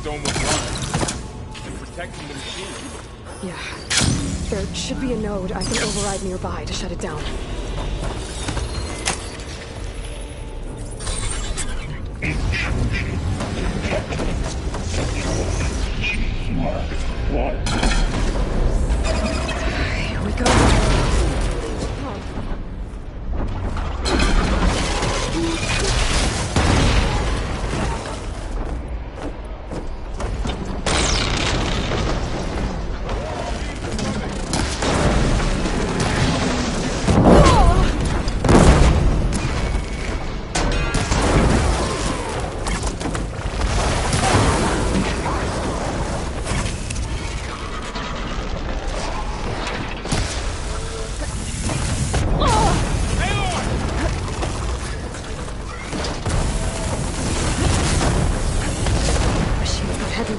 dome was running. And protecting the machine. Yeah. There should be a node I can override nearby to shut it down. Here we go.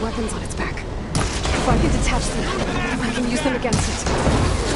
Weapons on its back. If I can detach them, I can use them against it.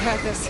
had this.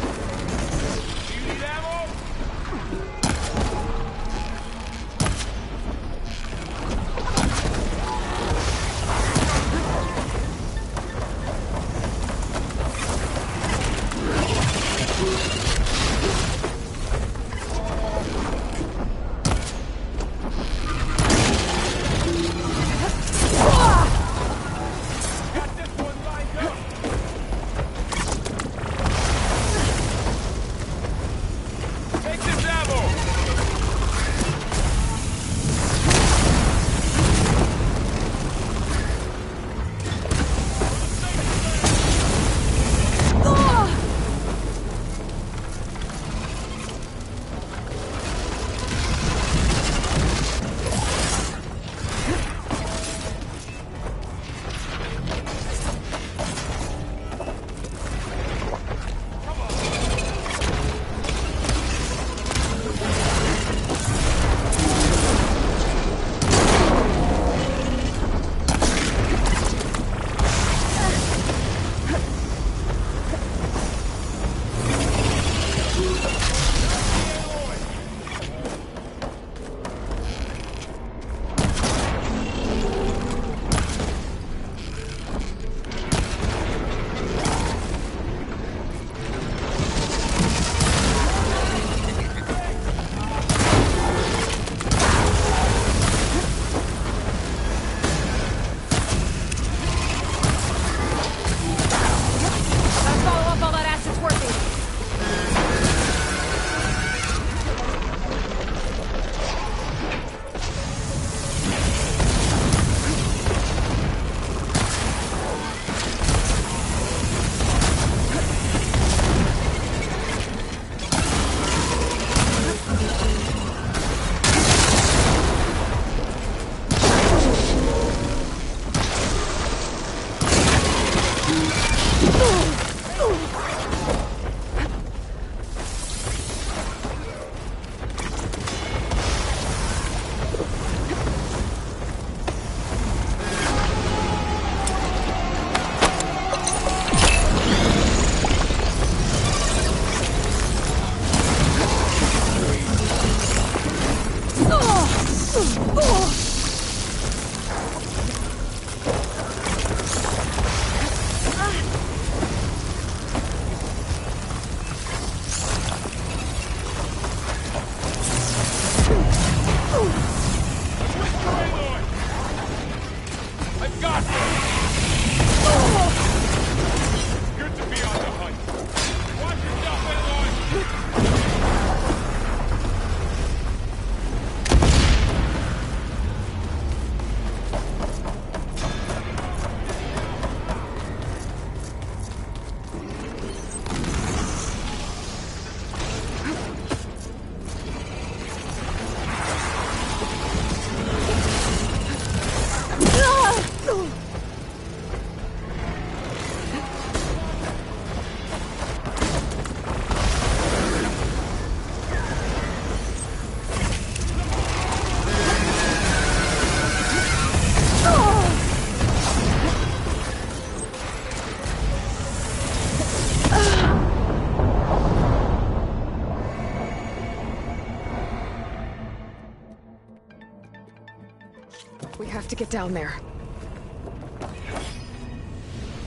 to get down there.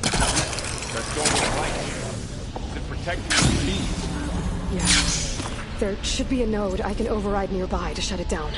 Let's go with the light here. Is it protecting the bees? Yeah. There should be a node I can override nearby to shut it down.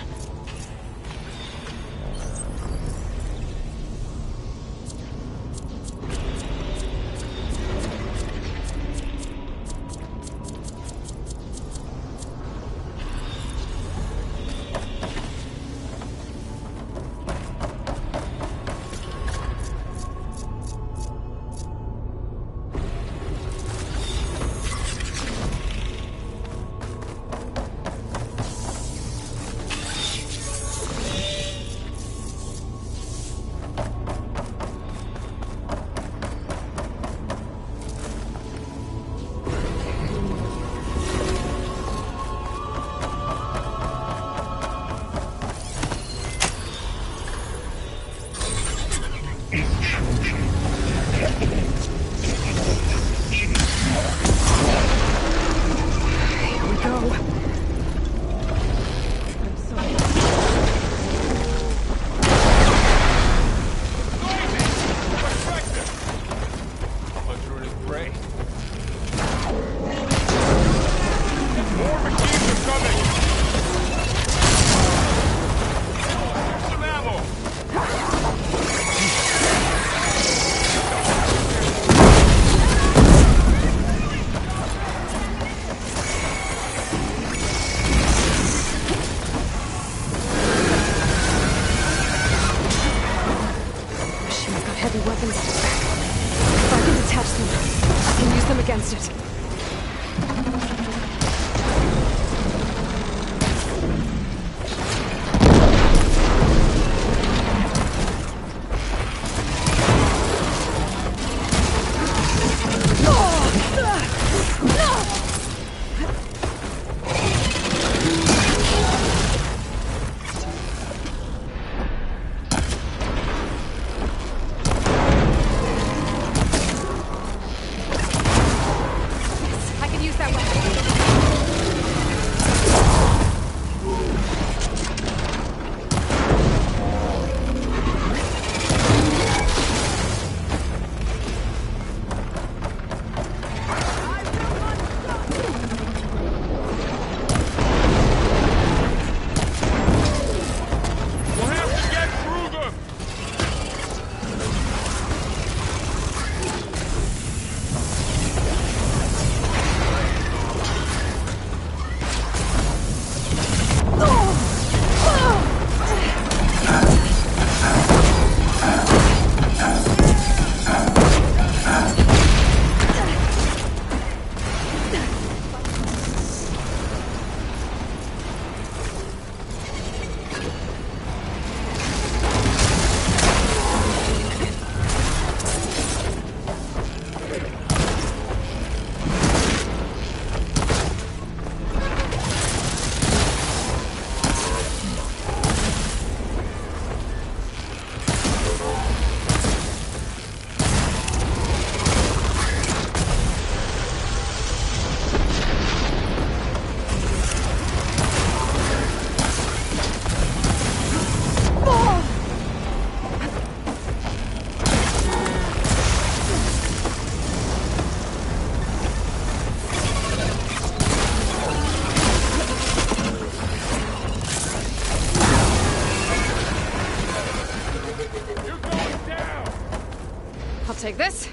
Take this.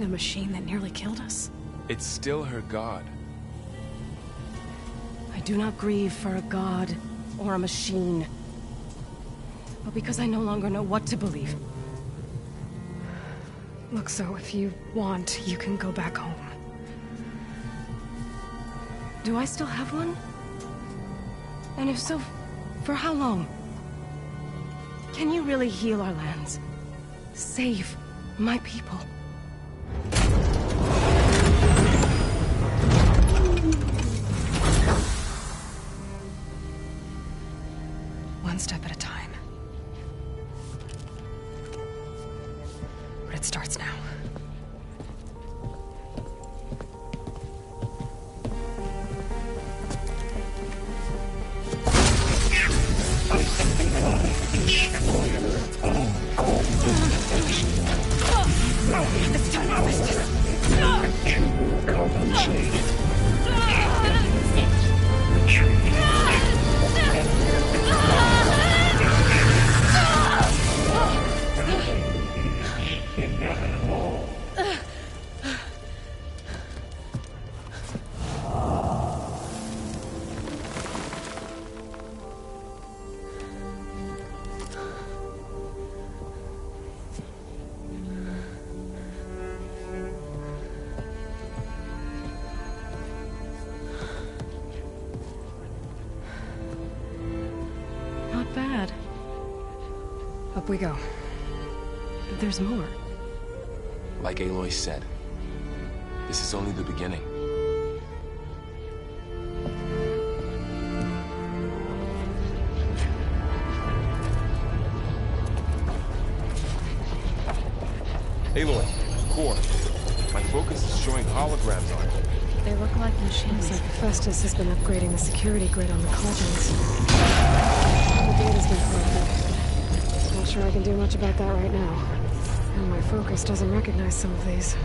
A machine that nearly killed us. It's still her god. do not grieve for a god or a machine, but because I no longer know what to believe. Look, so if you want, you can go back home. Do I still have one? And if so, for how long? Can you really heal our lands? Save my people? One step at a time. But it starts now. It's time to rest. Not bad. Up we go. There's more. Like Aloy said, this is only the beginning. Aloy, core. My focus is showing holograms on it. They look like machines. Looks like Festus has been upgrading the security grid on the cauldrons. The data's been corrupted. Not sure I can do much about that right now. And my focus doesn't recognize some of these.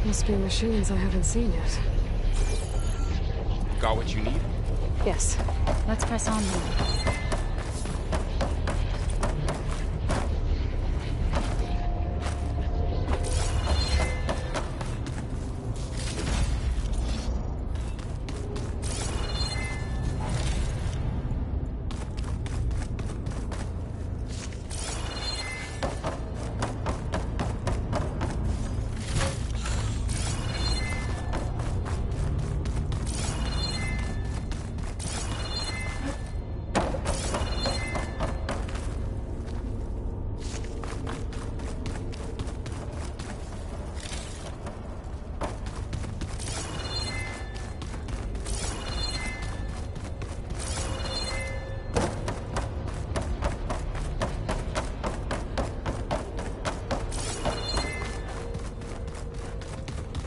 Must be machines I haven't seen yet. Got what you need? Yes. Let's press on then.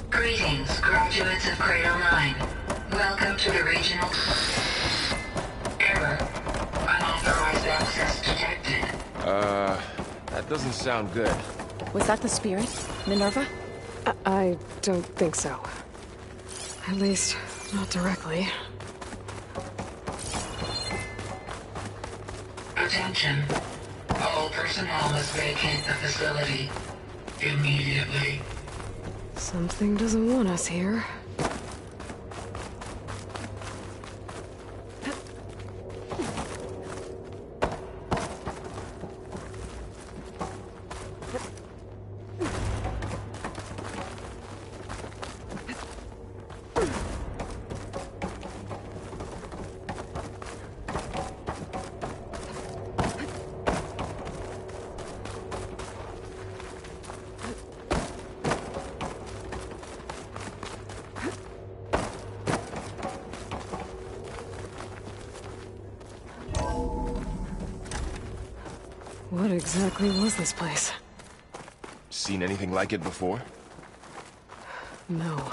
Greetings, graduates of Cradle 9. Welcome to the regional... Error. Unauthorized access detected. That doesn't sound good. Was that the spirit? Minerva? I don't think so. At least, not directly. Attention. All personnel must vacate the facility. Immediately. Something doesn't want us here. What exactly was this place? Seen anything like it before? No.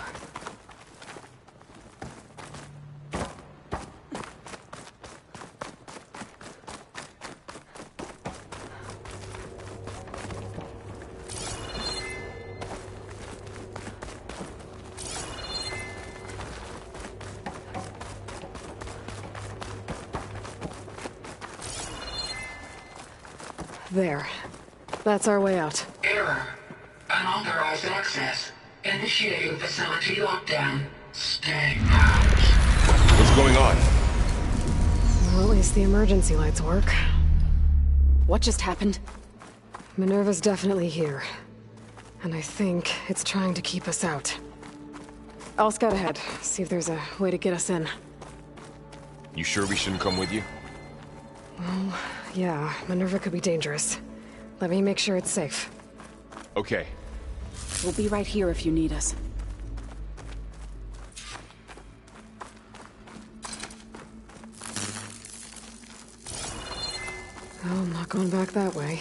There. That's our way out. Error. Unauthorized access. Initiating facility lockdown. Stay out. What's going on? Well, at least the emergency lights work. What just happened? Minerva's definitely here. And I think it's trying to keep us out. I'll scout ahead, see if there's a way to get us in. You sure we shouldn't come with you? Well, yeah, Minerva could be dangerous. Let me make sure it's safe. Okay. We'll be right here if you need us. Oh, I'm not going back that way.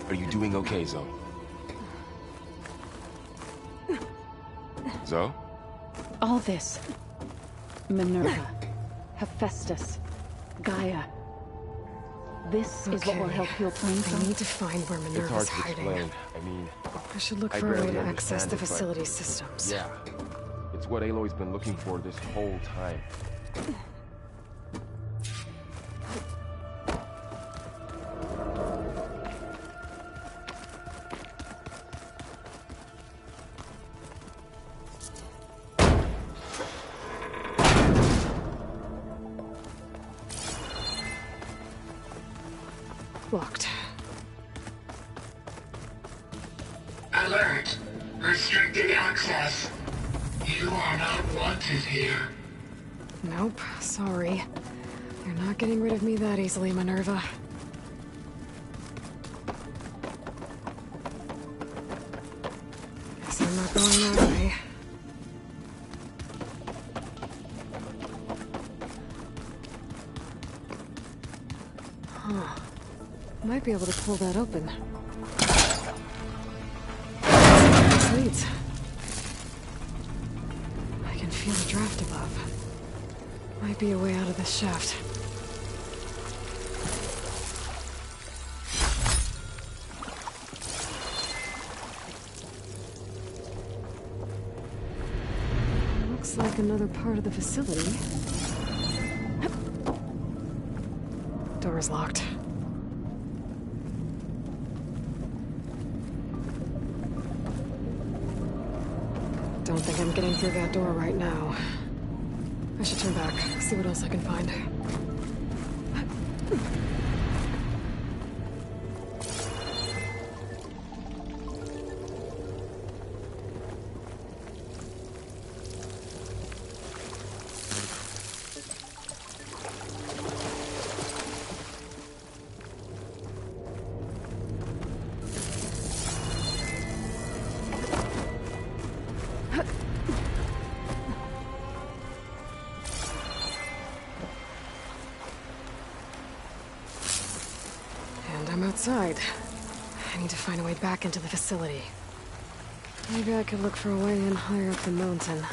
Are you doing okay, Zoe? Zoe? All this. Minerva. Hephaestus. Gaia. This is what will help heal I Plainstone? need to find where It's hard Minerva's to hiding. explain. I mean, I should look I for a way barely to access understand the it, but- facility's systems. yeah. It's what Aloy's been looking for this whole time. Locked. Alert! Restricted access. You are not wanted here. Nope, sorry. You're not getting rid of me that easily, Minerva. Guess I'm not going that way. Huh. Might be able to pull that open. Sweet. I can feel the draft above. Might be a way out of this shaft. Looks like another part of the facility. Door's locked. Don't think I'm getting through that door right now. I should turn back, see what else I can find. And I'm outside. I need to find a way back into the facility. Maybe I could look for a way in higher up the mountain.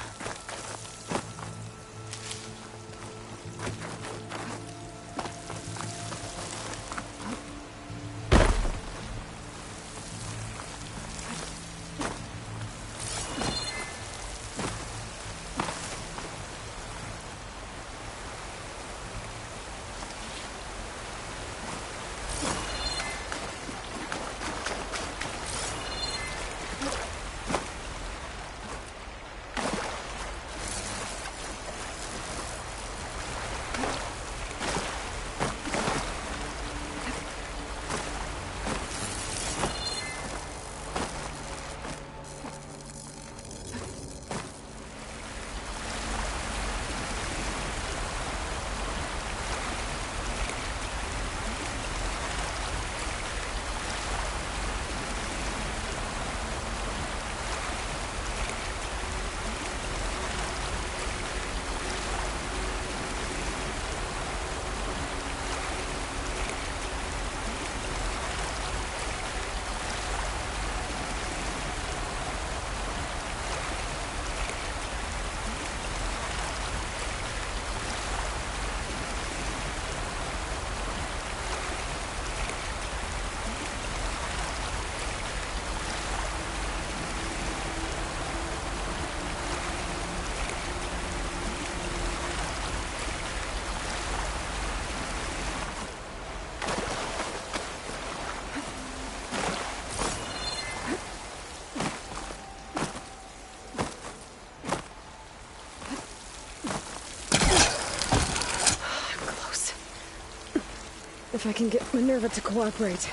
If I can get Minerva to cooperate,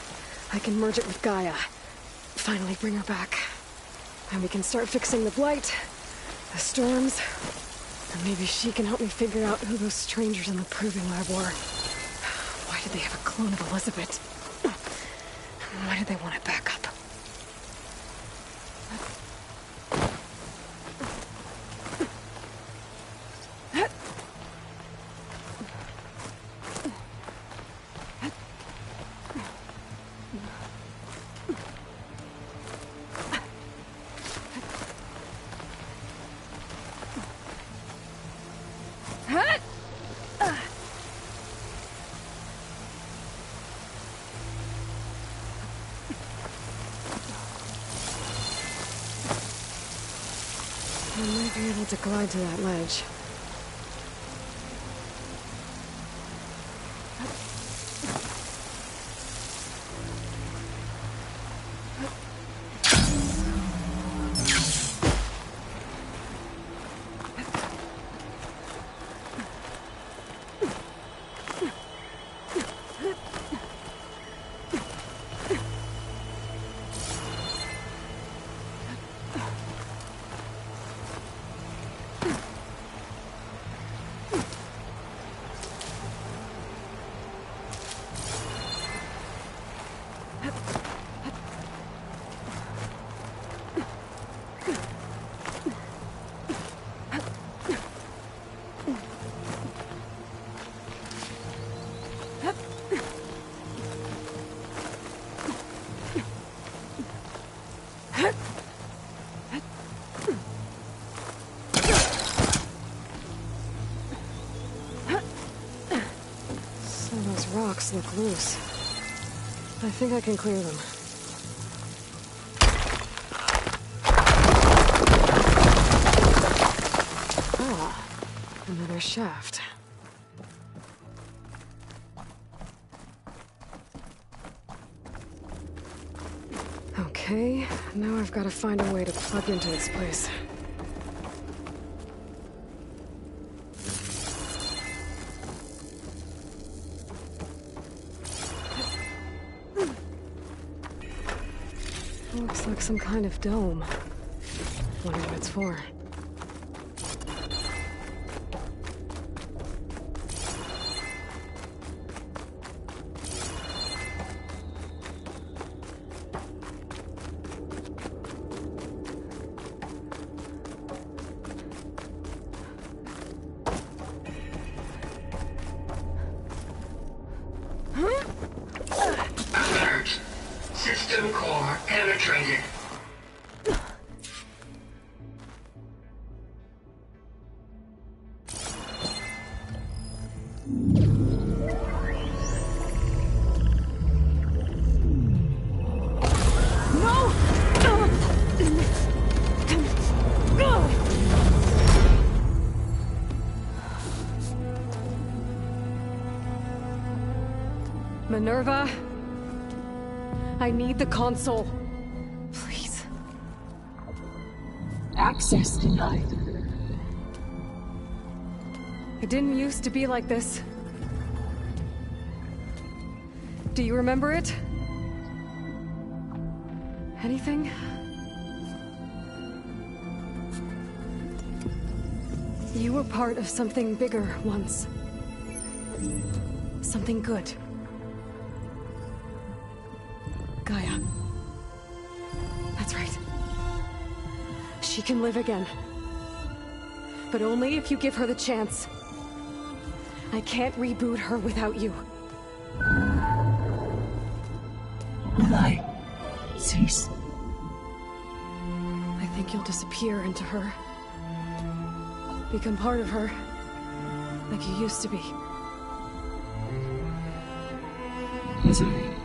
I can merge it with Gaia. Finally bring her back. And we can start fixing the Blight, the storms, and maybe she can help me figure out who those strangers in the proving lab were. Why did they have a clone of Elizabeth? Why did they want it back up? I might be able to glide to that ledge. Some of those rocks look loose. I think I can clear them. Ah, another shaft. Okay, now I've got to find a way to plug into this place. Looks like some kind of dome. Wonder what it's for. Alert. System core penetrated. Minerva, I need the console. Please. Access denied. It didn't used to be like this. Do you remember it? Anything? You were part of something bigger once. Something good. Gaia. That's right. She can live again. But only if you give her the chance. I can't reboot her without you. Will I cease? I think you'll disappear into her. Become part of her. Like you used to be. Misery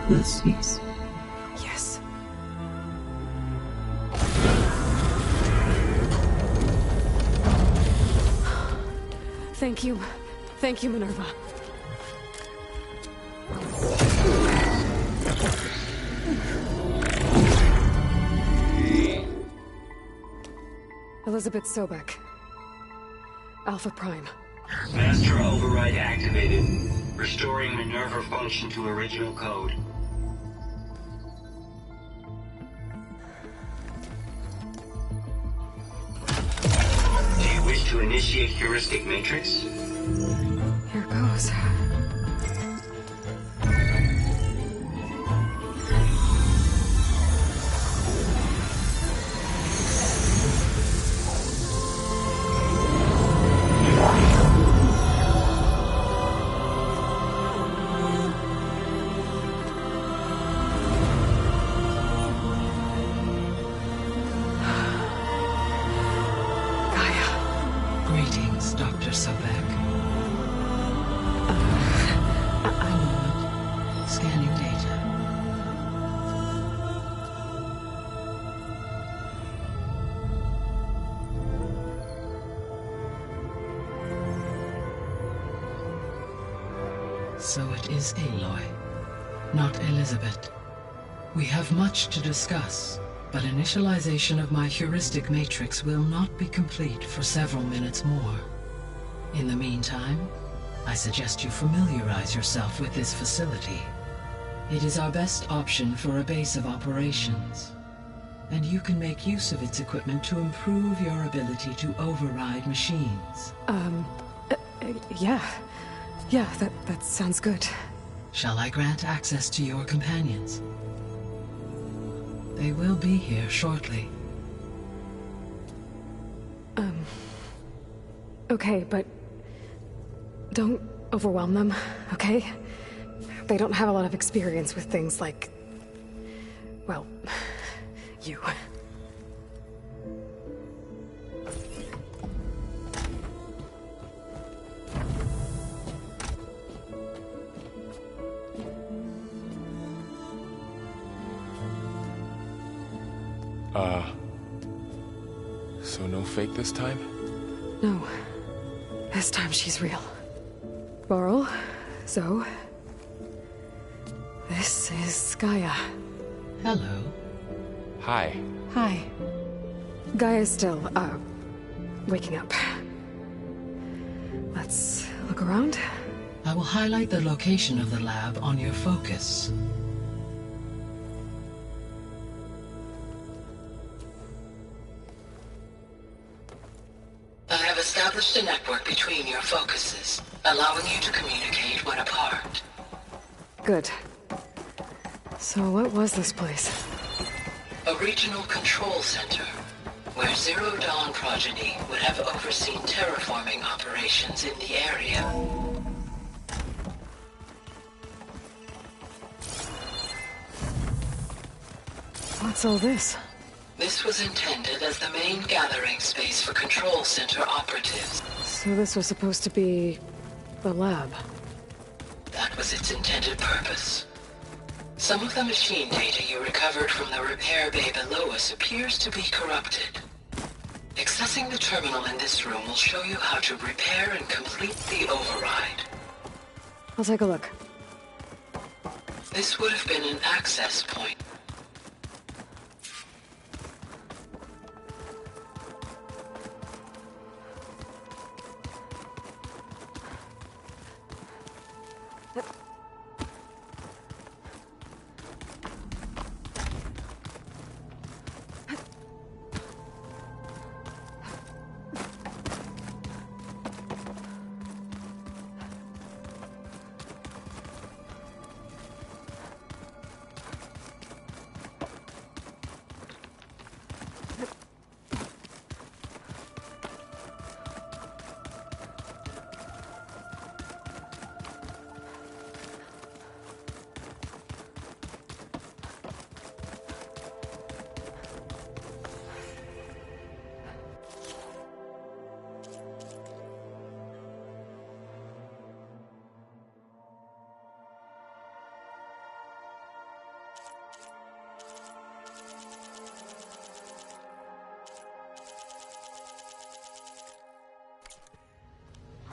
will cease. Yes. Thank you. Thank you, Minerva. Elizabeth Sobek. Alpha Prime. Master override activated. Restoring Minerva function to original code. Do you wish to initiate heuristic matrix? Here goes. Greetings, Dr. Sobek. A moment. Scanning data. So it is Aloy, not Elizabeth. We have much to discuss, but initialization of my heuristic matrix will not be complete for several minutes more. In the meantime, I suggest you familiarize yourself with this facility. It is our best option for a base of operations, and you can make use of its equipment to improve your ability to override machines. Yeah. Yeah, that sounds good. Shall I grant access to your companions? They will be here shortly. Okay, but don't overwhelm them, okay? They don't have a lot of experience with things like, well, you. So no fake this time? No. This time she's real. Varl, Zoe. This is Gaia. Hello. Hi. Hi. Gaia's still, waking up. Let's look around. I will highlight the location of the lab on your focus. I have established a network between your focuses, allowing you to communicate when apart. Good. So what was this place? A regional control center, where Zero Dawn progeny would have overseen terraforming operations in the area. What's all this? This was intended as the main gathering space for control center operatives. So this was supposed to be the lab. That was its intended purpose. Some of the machine data you recovered from the repair bay below us appears to be corrupted. Accessing the terminal in this room will show you how to repair and complete the override. I'll take a look. This would have been an access point.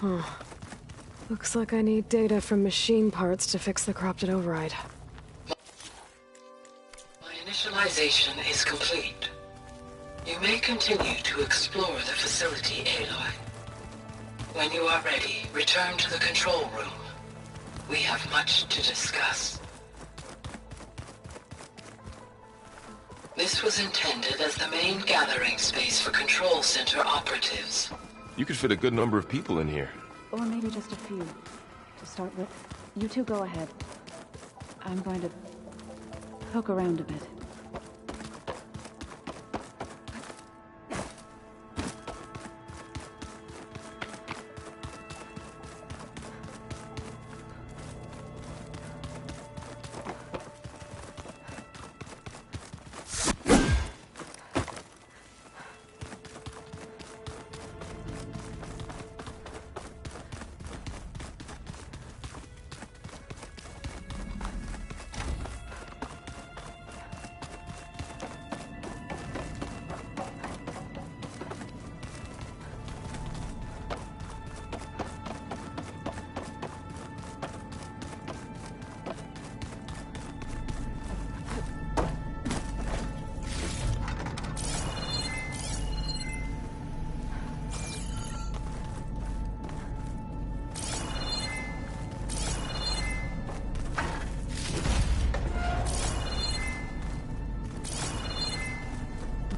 Huh. Looks like I need data from machine parts to fix the corrupted override. My initialization is complete. You may continue to explore the facility, Aloy. When you are ready, return to the control room. We have much to discuss. This was intended as the main gathering space for Control Center operatives. You could fit a good number of people in here. Or maybe just a few. To start with, you two go ahead. I'm going to poke around a bit.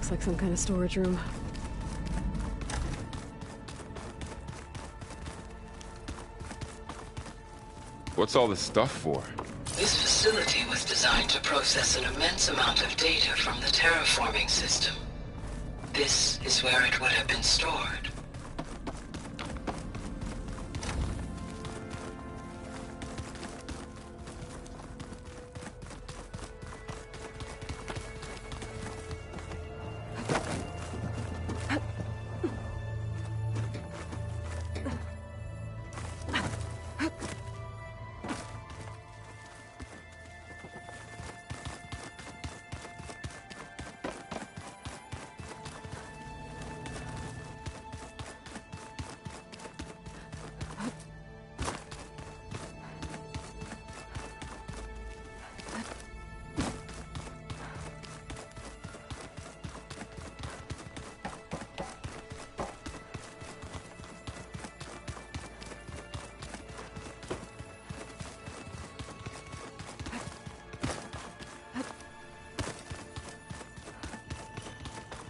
Like some kind of storage room. What's all this stuff for? This facility was designed to process an immense amount of data from the terraforming system. This is where it would have been stored.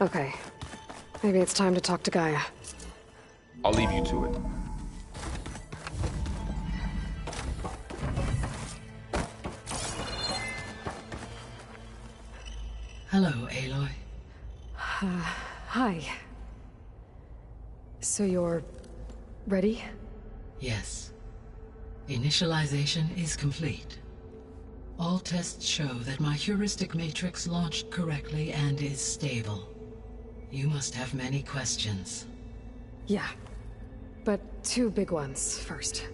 Okay. Maybe it's time to talk to Gaia. I'll leave you to it. Hello, Aloy. Hi. So you're... ready? Yes. Initialization is complete. All tests show that my heuristic matrix launched correctly and is stable. You must have many questions. Yeah. But two big ones first.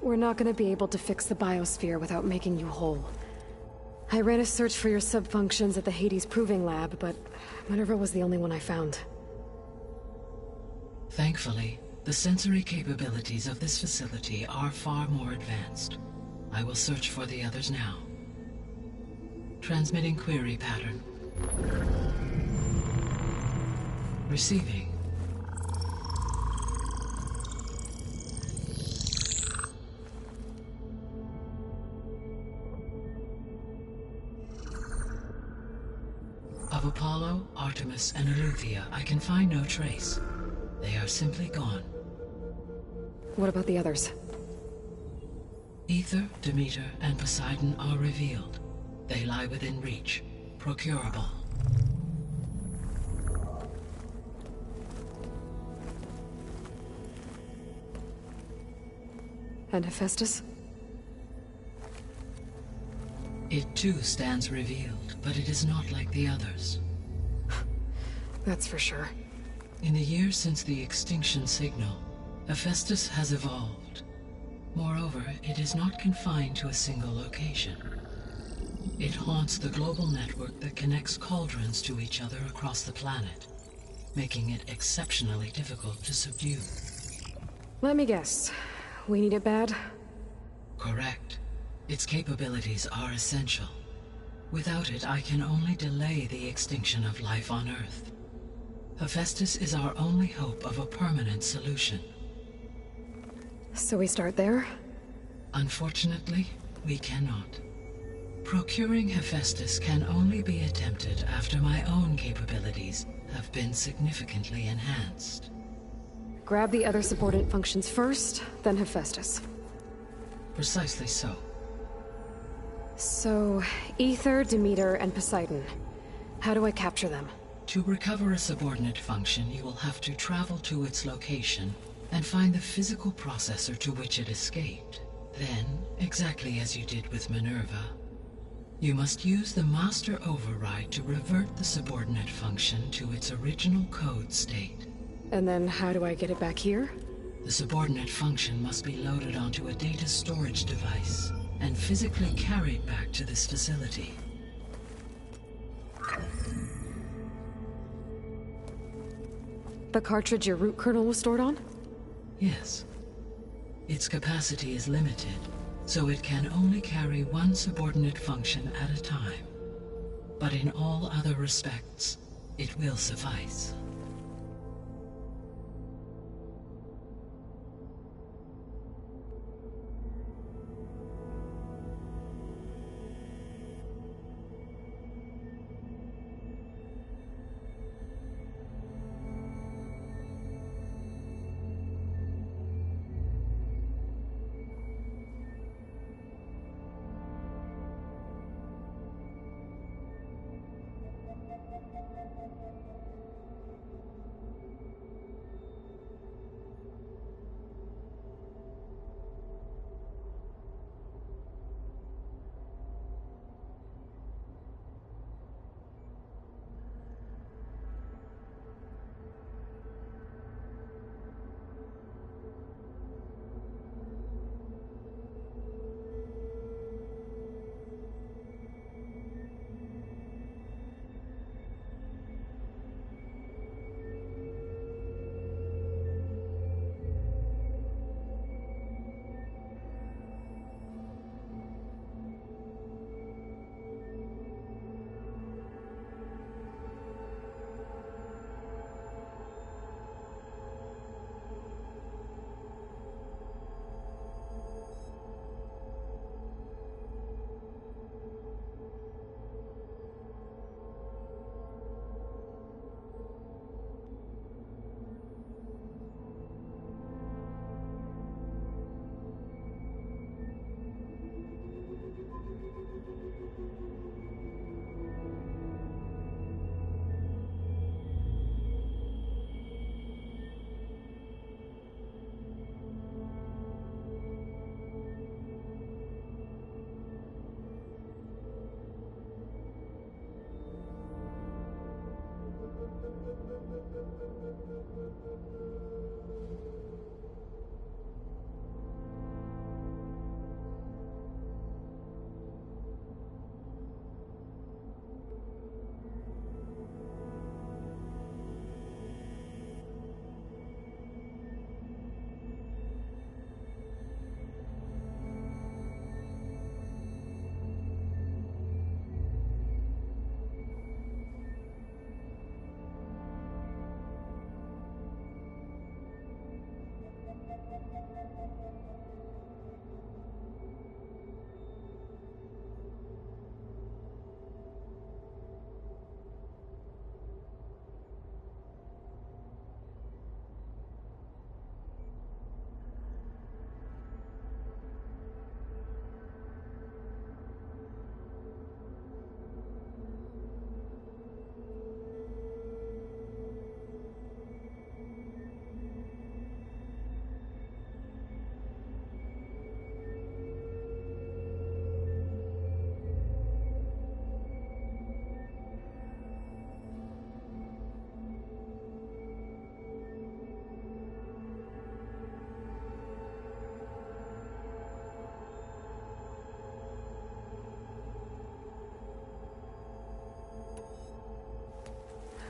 We're not gonna be able to fix the biosphere without making you whole. I ran a search for your subfunctions at the Hades Proving Lab, but Minerva was the only one I found. Thankfully, the sensory capabilities of this facility are far more advanced. I will search for the others now. Transmitting query pattern. Receiving. Of Apollo, Artemis, and Eleuthia, I can find no trace. They are simply gone. What about the others? Aether, Demeter, and Poseidon are revealed. They lie within reach, procurable. And Hephaestus? It too stands revealed, but it is not like the others. That's for sure. In the years since the extinction signal, Hephaestus has evolved. Moreover, it is not confined to a single location. It haunts the global network that connects cauldrons to each other across the planet, making it exceptionally difficult to subdue. Let me guess. We need it bad? Correct. Its capabilities are essential. Without it, I can only delay the extinction of life on Earth. Hephaestus is our only hope of a permanent solution. So we start there? Unfortunately, we cannot. Procuring Hephaestus can only be attempted after my own capabilities have been significantly enhanced. Grab the other subordinate functions first, then Hephaestus. Precisely so. So, Aether, Demeter, and Poseidon. How do I capture them? To recover a subordinate function, you will have to travel to its location and find the physical processor to which it escaped. Then, exactly as you did with Minerva, you must use the master override to revert the subordinate function to its original code state. And then how do I get it back here? The subordinate function must be loaded onto a data storage device and physically carried back to this facility. The cartridge your root kernel was stored on? Yes. Its capacity is limited, so it can only carry one subordinate function at a time. But in all other respects, it will suffice.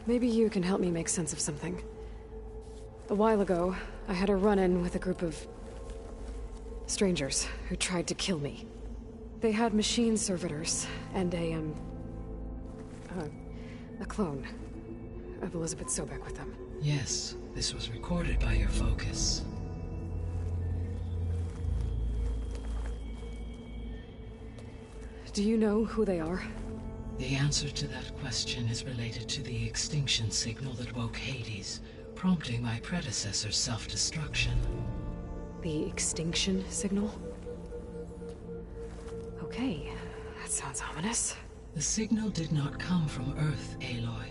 Maybe you can help me make sense of something. A while ago, I had a run-in with a group of Strangers who tried to kill me. They had machine servitors and a clone of Elizabeth Sobek with them. Yes, this was recorded by your focus. Do you know who they are? The answer to that question is related to the extinction signal that woke Hades, prompting my predecessor's self-destruction. The extinction signal? Okay, that sounds ominous. The signal did not come from Earth, Aloy.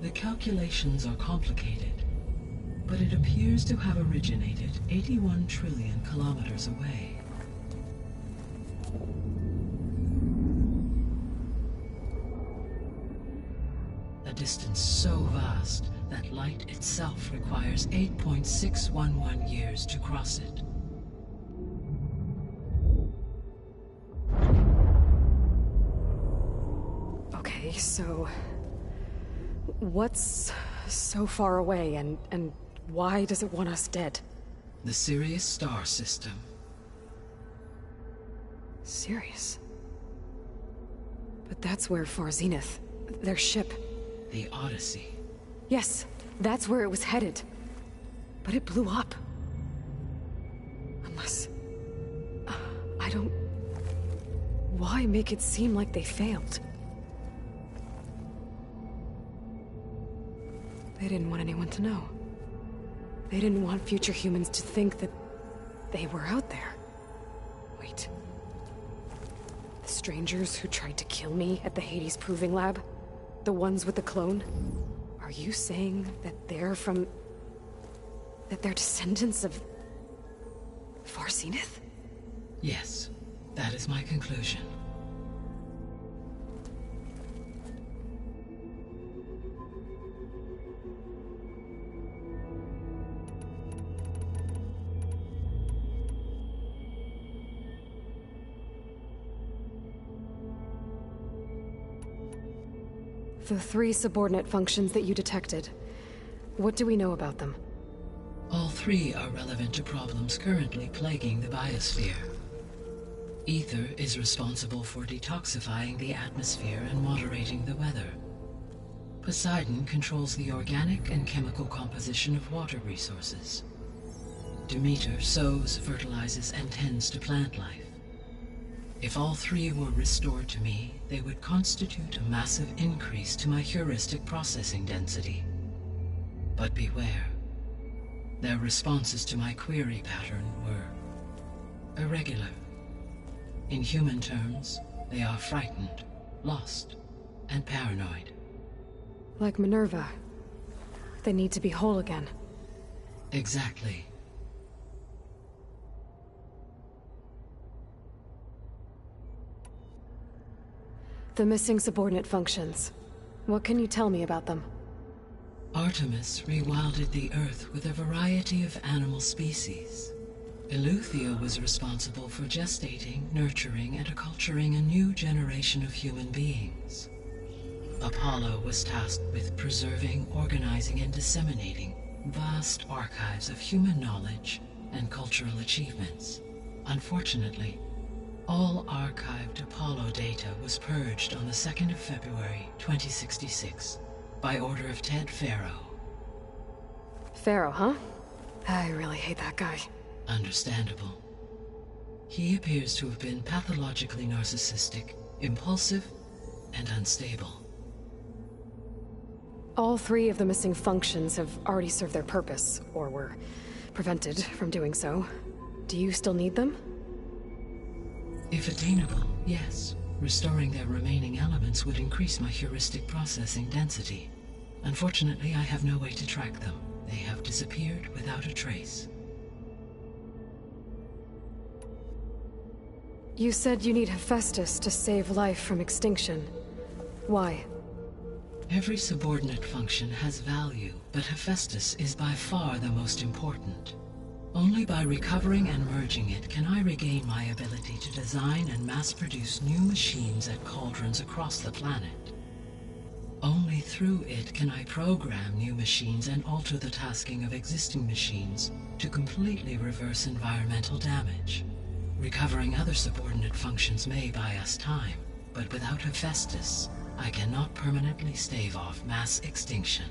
The calculations are complicated, but it appears to have originated 81 trillion kilometers away. A distance so vast that light itself requires 8.611 years to cross it. Okay, so... what's so far away, and why does it want us dead? The Sirius star system. Sirius? But that's where Far Zenith, their ship... The Odyssey. Yes, that's where it was headed. But it blew up. Unless... I don't... Why make it seem like they failed? They didn't want anyone to know. They didn't want future humans to think that they were out there. Wait. The strangers who tried to kill me at the Hades Proving Lab? The ones with the clone? Are you saying that they're from... that they're descendants of... Far Zenith? Yes, that is my conclusion. The 3 subordinate functions that you detected. What do we know about them? All 3 are relevant to problems currently plaguing the biosphere. Ether is responsible for detoxifying the atmosphere and moderating the weather. Poseidon controls the organic and chemical composition of water resources. Demeter sows, fertilizes, and tends to plant life. If all 3 were restored to me, they would constitute a massive increase to my heuristic processing density. But beware. Their responses to my query pattern were irregular. In human terms, they are frightened, lost, and paranoid. Like Minerva. They need to be whole again. Exactly. The missing subordinate functions. What can you tell me about them? Artemis rewilded the Earth with a variety of animal species. Eleuthia was responsible for gestating, nurturing, and acculturating a new generation of human beings. Apollo was tasked with preserving, organizing, and disseminating vast archives of human knowledge and cultural achievements. Unfortunately, all archived Apollo data was purged on the 2nd of February, 2066, by order of Ted Faro. Faro, huh? I really hate that guy. Understandable. He appears to have been pathologically narcissistic, impulsive, and unstable. All 3 of the missing functions have already served their purpose, or were prevented from doing so. Do you still need them? If attainable, yes. Restoring their remaining elements would increase my heuristic processing density. Unfortunately, I have no way to track them. They have disappeared without a trace. You said you need Hephaestus to save life from extinction. Why? Every subordinate function has value, but Hephaestus is by far the most important. Only by recovering and merging it can I regain my ability to design and mass-produce new machines at cauldrons across the planet. Only through it can I program new machines and alter the tasking of existing machines to completely reverse environmental damage. Recovering other subordinate functions may buy us time, but without Hephaestus, I cannot permanently stave off mass extinction.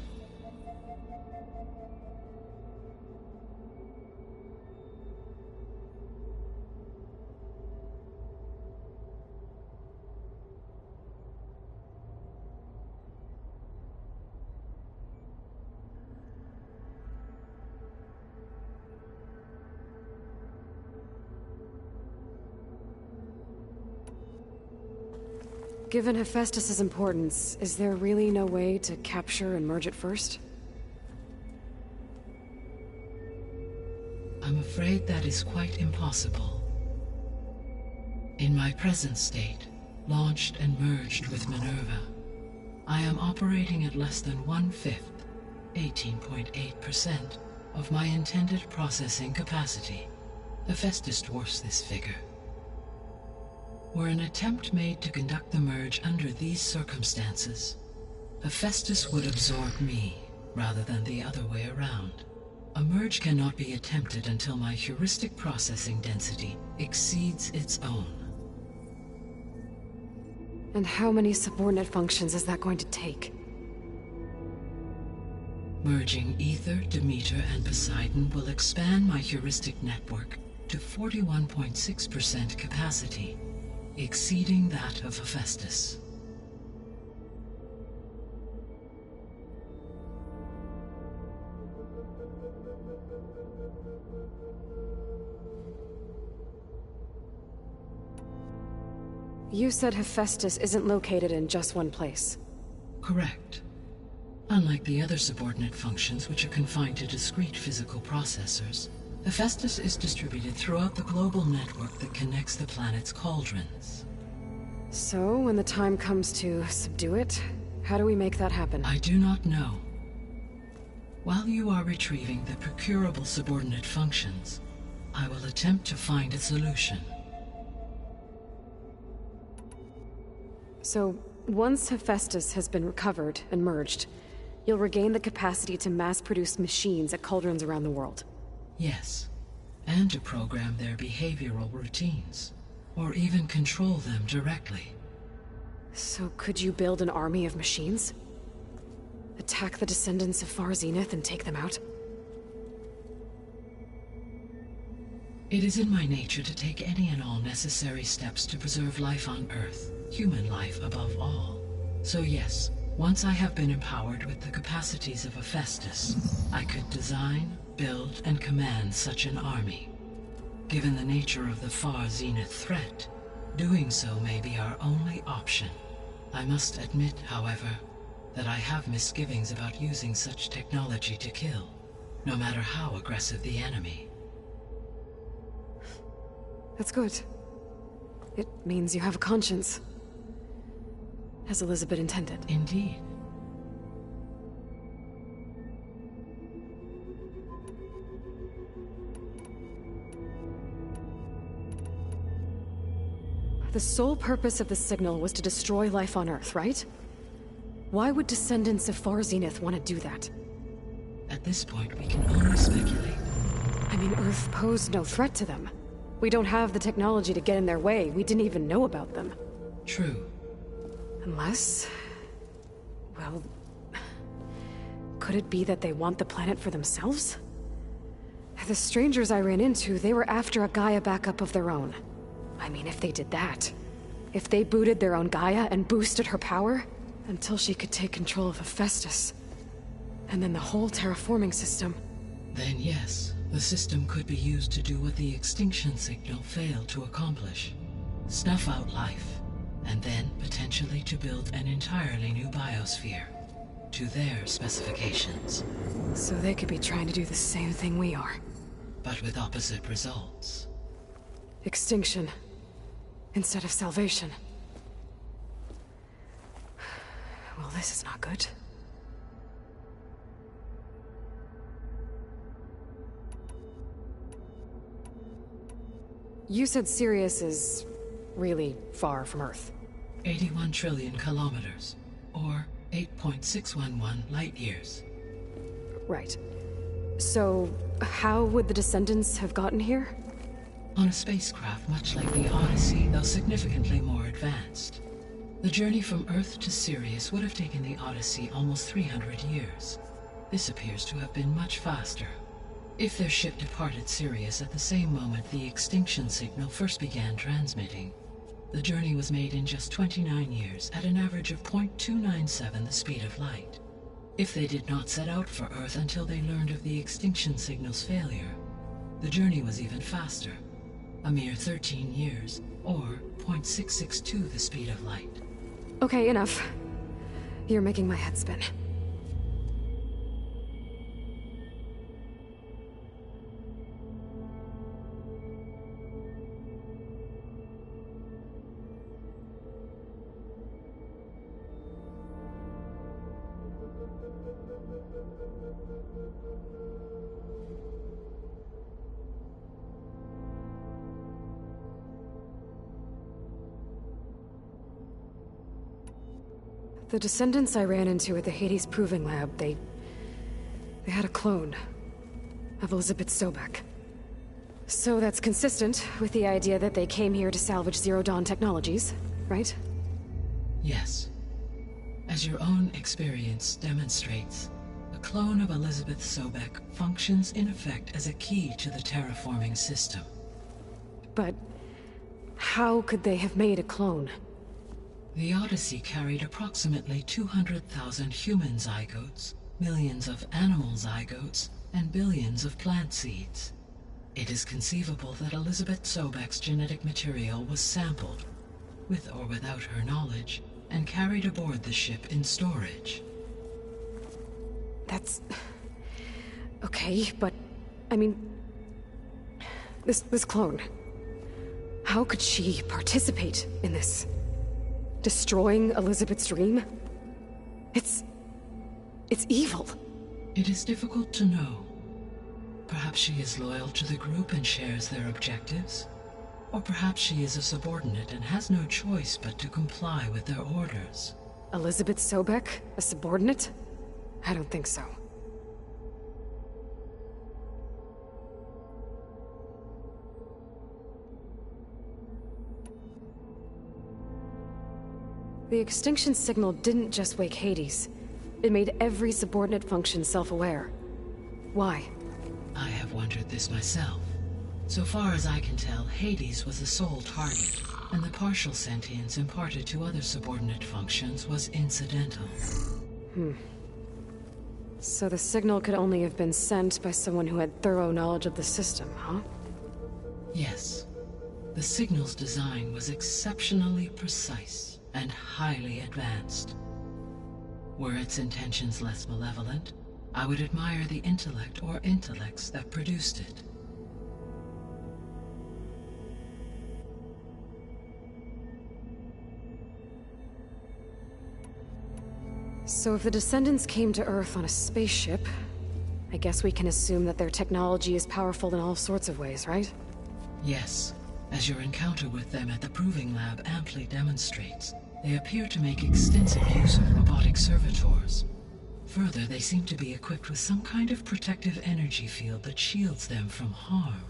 Given Hephaestus's importance, is there really no way to capture and merge it first? I'm afraid that is quite impossible. In my present state, launched and merged with Minerva, I am operating at less than 1/5, 18.8%, of my intended processing capacity. Hephaestus dwarfs this figure. Were an attempt made to conduct the merge under these circumstances, Hephaestus would absorb me, rather than the other way around. A merge cannot be attempted until my heuristic processing density exceeds its own. And how many subordinate functions is that going to take? Merging Ether, Demeter, and Poseidon will expand my heuristic network to 41.6% capacity, exceeding that of Hephaestus. You said Hephaestus isn't located in just one place. Correct. Unlike the other subordinate functions, which are confined to discrete physical processors, Hephaestus is distributed throughout the global network that connects the planet's cauldrons. So, when the time comes to subdue it, how do we make that happen? I do not know. While you are retrieving the procurable subordinate functions, I will attempt to find a solution. So, once Hephaestus has been recovered and merged, you'll regain the capacity to mass-produce machines at cauldrons around the world. Yes, and to program their behavioral routines, or even control them directly. So could you build an army of machines? Attack the descendants of Far Zenith and take them out? It is in my nature to take any and all necessary steps to preserve life on Earth, human life above all. So yes, once I have been empowered with the capacities of Hephaestus, I could design, build, and command such an army. Given the nature of the Far Zenith threat, doing so may be our only option. I must admit, however, that I have misgivings about using such technology to kill, no matter how aggressive the enemy. That's good. It means you have a conscience. As Elizabeth intended. Indeed. The sole purpose of the signal was to destroy life on Earth, right? Why would descendants of Far Zenith want to do that? At this point, we can only speculate. I mean, Earth posed no threat to them. We don't have the technology to get in their way. We didn't even know about them. True. Unless... well... could it be that they want the planet for themselves? The strangers I ran into, they were after a Gaia backup of their own. I mean, if they did that... if they booted their own Gaia and boosted her power... until she could take control of Hephaestus. And then the whole terraforming system... Then yes, the system could be used to do what the extinction signal failed to accomplish. Snuff out life, and then potentially to build an entirely new biosphere, to their specifications. So they could be trying to do the same thing we are. But with opposite results. Extinction, instead of salvation. Well, this is not good. You said Sirius is really far from Earth. 81 trillion kilometers, or 8.611 light-years. Right. So, how would the Descendants have gotten here? On a spacecraft much like the Odyssey, though significantly more advanced. The journey from Earth to Sirius would have taken the Odyssey almost 300 years. This appears to have been much faster. If their ship departed Sirius at the same moment the extinction signal first began transmitting, the journey was made in just 29 years at an average of 0.297 the speed of light. If they did not set out for Earth until they learned of the extinction signal's failure, the journey was even faster, a mere 13 years, or 0.662 the speed of light. Okay, enough. You're making my head spin. The Descendants I ran into at the Hades Proving Lab, they had a clone of Elizabeth Sobek. So that's consistent with the idea that they came here to salvage Zero Dawn technologies, right? Yes. As your own experience demonstrates, a clone of Elizabeth Sobek functions in effect as a key to the terraforming system. But how could they have made a clone? The Odyssey carried approximately 200,000 human zygotes, millions of animal zygotes, and billions of plant seeds. It is conceivable that Elizabeth Sobek's genetic material was sampled, with or without her knowledge, and carried aboard the ship in storage. That's... okay, but... I mean... This clone... How could she participate in this? Destroying Elizabeth's dream? It's evil. It is difficult to know. Perhaps she is loyal to the group and shares their objectives. Or perhaps she is a subordinate and has no choice but to comply with their orders. Elizabeth Sobek? A subordinate? I don't think so. The extinction signal didn't just wake Hades. It made every subordinate function self-aware. Why? I have wondered this myself. So far as I can tell, Hades was the sole target, and the partial sentience imparted to other subordinate functions was incidental. So the signal could only have been sent by someone who had thorough knowledge of the system, huh? Yes. The signal's design was exceptionally precise and highly advanced. Were its intentions less malevolent, I would admire the intellect or intellects that produced it. So if the Descendants came to Earth on a spaceship, I guess we can assume that their technology is powerful in all sorts of ways, right? Yes. As your encounter with them at the Proving Lab amply demonstrates, they appear to make extensive use of robotic servitors. Further, they seem to be equipped with some kind of protective energy field that shields them from harm.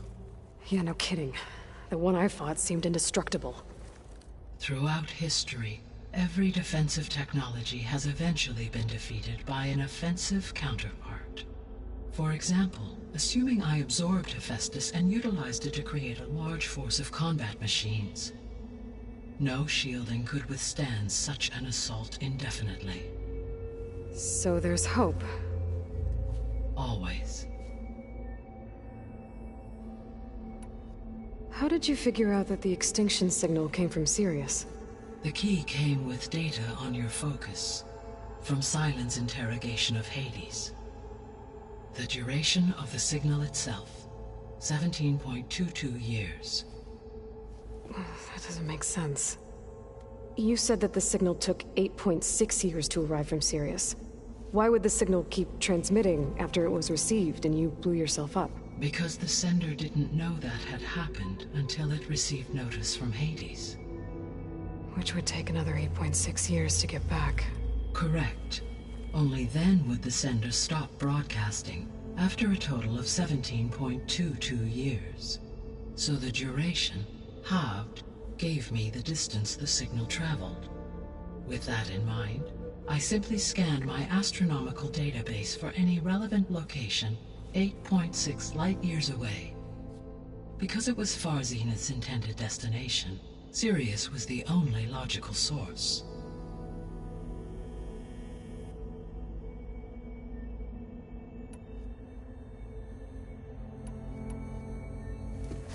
Yeah, no kidding. The one I fought seemed indestructible. Throughout history, every defensive technology has eventually been defeated by an offensive counterpart. For example, assuming I absorbed Hephaestus and utilized it to create a large force of combat machines. No shielding could withstand such an assault indefinitely. So there's hope. Always. How did you figure out that the extinction signal came from Sirius? The key came with data on your focus, from Silen's interrogation of Hades. The duration of the signal itself, 17.22 years. That doesn't make sense. You said that the signal took 8.6 years to arrive from Sirius. Why would the signal keep transmitting after it was received and you blew yourself up? Because the sender didn't know that had happened until it received notice from Hades. Which would take another 8.6 years to get back. Correct. Only then would the sender stop broadcasting, after a total of 17.22 years. So the duration, halved, gave me the distance the signal traveled. With that in mind, I simply scanned my astronomical database for any relevant location 8.6 light-years away. Because it was Far Zenith's intended destination, Sirius was the only logical source.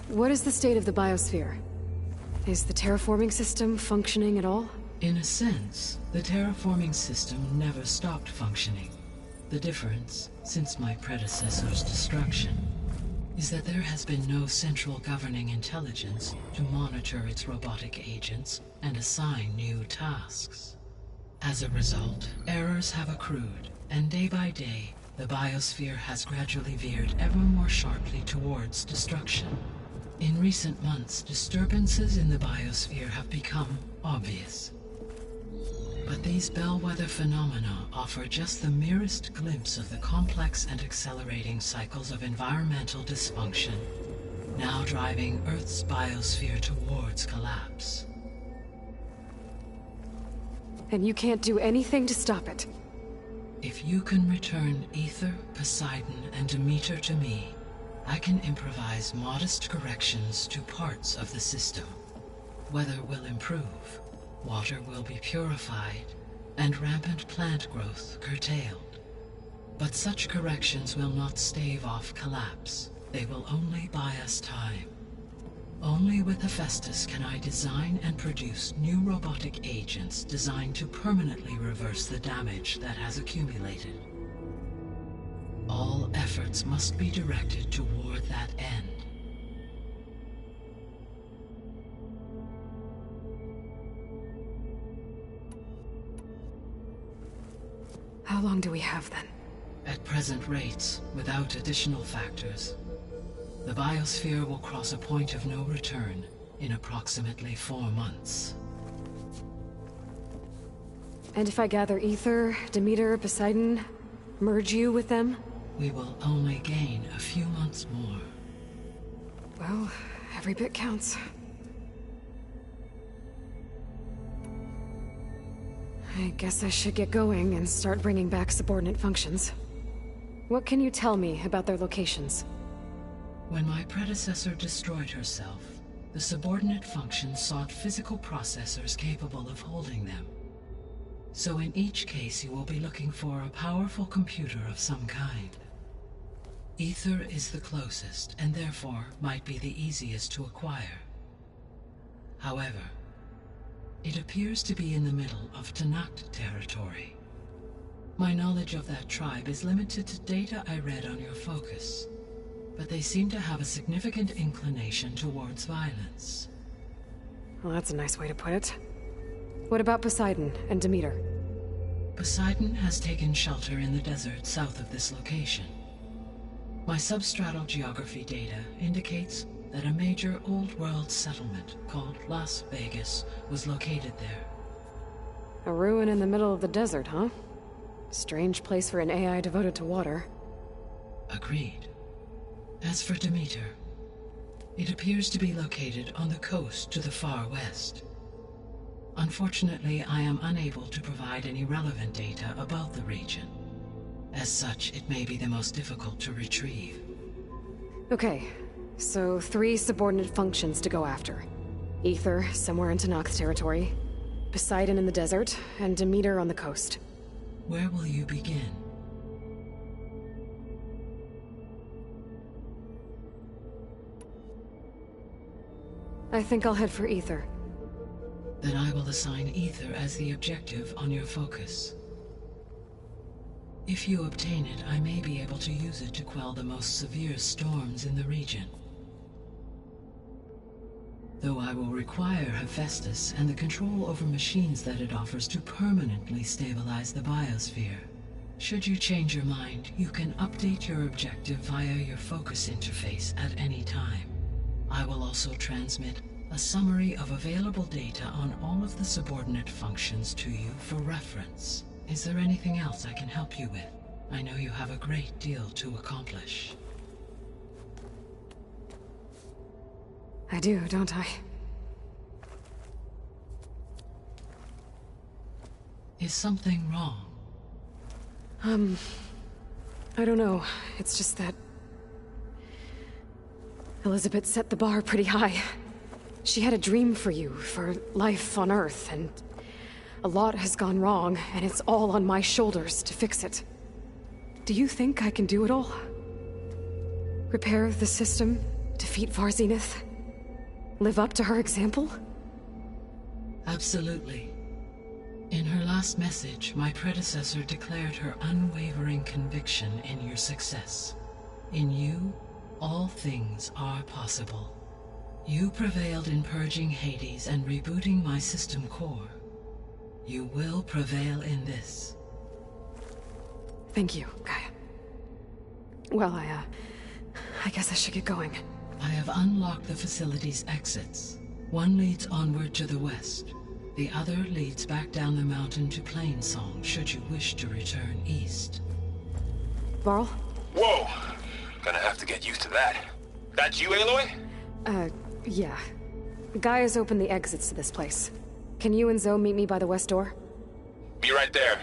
What is the state of the biosphere? Is the terraforming system functioning at all? In a sense, the terraforming system never stopped functioning. The difference, since my predecessor's destruction, is that there has been no central governing intelligence to monitor its robotic agents and assign new tasks. As a result, errors have accrued, and day by day, the biosphere has gradually veered ever more sharply towards destruction. In recent months, disturbances in the biosphere have become obvious. But these bellwether phenomena offer just the merest glimpse of the complex and accelerating cycles of environmental dysfunction, now driving Earth's biosphere towards collapse. And you can't do anything to stop it? If you can return Aether, Poseidon, and Demeter to me, I can improvise modest corrections to parts of the system. Weather will improve, water will be purified, and rampant plant growth curtailed. But such corrections will not stave off collapse. They will only buy us time. Only with Hephaestus can I design and produce new robotic agents designed to permanently reverse the damage that has accumulated. All efforts must be directed toward that end. How long do we have then? At present rates, without additional factors, the biosphere will cross a point of no return in approximately 4 months. And if I gather Aether, Demeter, Poseidon, merge you with them? We will only gain a few months more. Well, every bit counts. I guess I should get going and start bringing back subordinate functions. What can you tell me about their locations? When my predecessor destroyed herself, the subordinate functions sought physical processors capable of holding them. So in each case you will be looking for a powerful computer of some kind. Aether is the closest, and therefore might be the easiest to acquire. However, it appears to be in the middle of Tenakth territory. My knowledge of that tribe is limited to data I read on your focus, but they seem to have a significant inclination towards violence. Well, that's a nice way to put it. What about Poseidon and Demeter? Poseidon has taken shelter in the desert south of this location. My substratal geography data indicates that a major old-world settlement called Las Vegas was located there. A ruin in the middle of the desert, huh? Strange place for an AI devoted to water. Agreed. As for Demeter, it appears to be located on the coast to the far west. Unfortunately, I am unable to provide any relevant data about the region. As such, it may be the most difficult to retrieve. Okay, so 3 subordinate functions to go after. Aether, somewhere in Tenakth territory. Poseidon in the desert, and Demeter on the coast. Where will you begin? I think I'll head for Aether. Then I will assign Aether as the objective on your focus. If you obtain it, I may be able to use it to quell the most severe storms in the region. Though I will require Hephaestus and the control over machines that it offers to permanently stabilize the biosphere. Should you change your mind, you can update your objective via your focus interface at any time. I will also transmit a summary of available data on all of the subordinate functions to you for reference. Is there anything else I can help you with? I know you have a great deal to accomplish. I do, don't I? Is something wrong? I don't know. It's just that... Elizabeth set the bar pretty high. She had a dream for you, for life on Earth, and... a lot has gone wrong, and it's all on my shoulders to fix it. Do you think I can do it all? Repair the system, defeat Varzenith, live up to her example? Absolutely. In her last message, my predecessor declared her unwavering conviction in your success. In you, all things are possible. You prevailed in purging Hades and rebooting my system core. You will prevail in this. Thank you, Gaia. Well, I guess I should get going. I have unlocked the facility's exits. One leads onward to the west. The other leads back down the mountain to Plainsong, should you wish to return east. Varl? Whoa! Gonna have to get used to that. That's you, Aloy? Yeah. Gaia's opened the exits to this place. Can you and Zoe meet me by the west door? Be right there.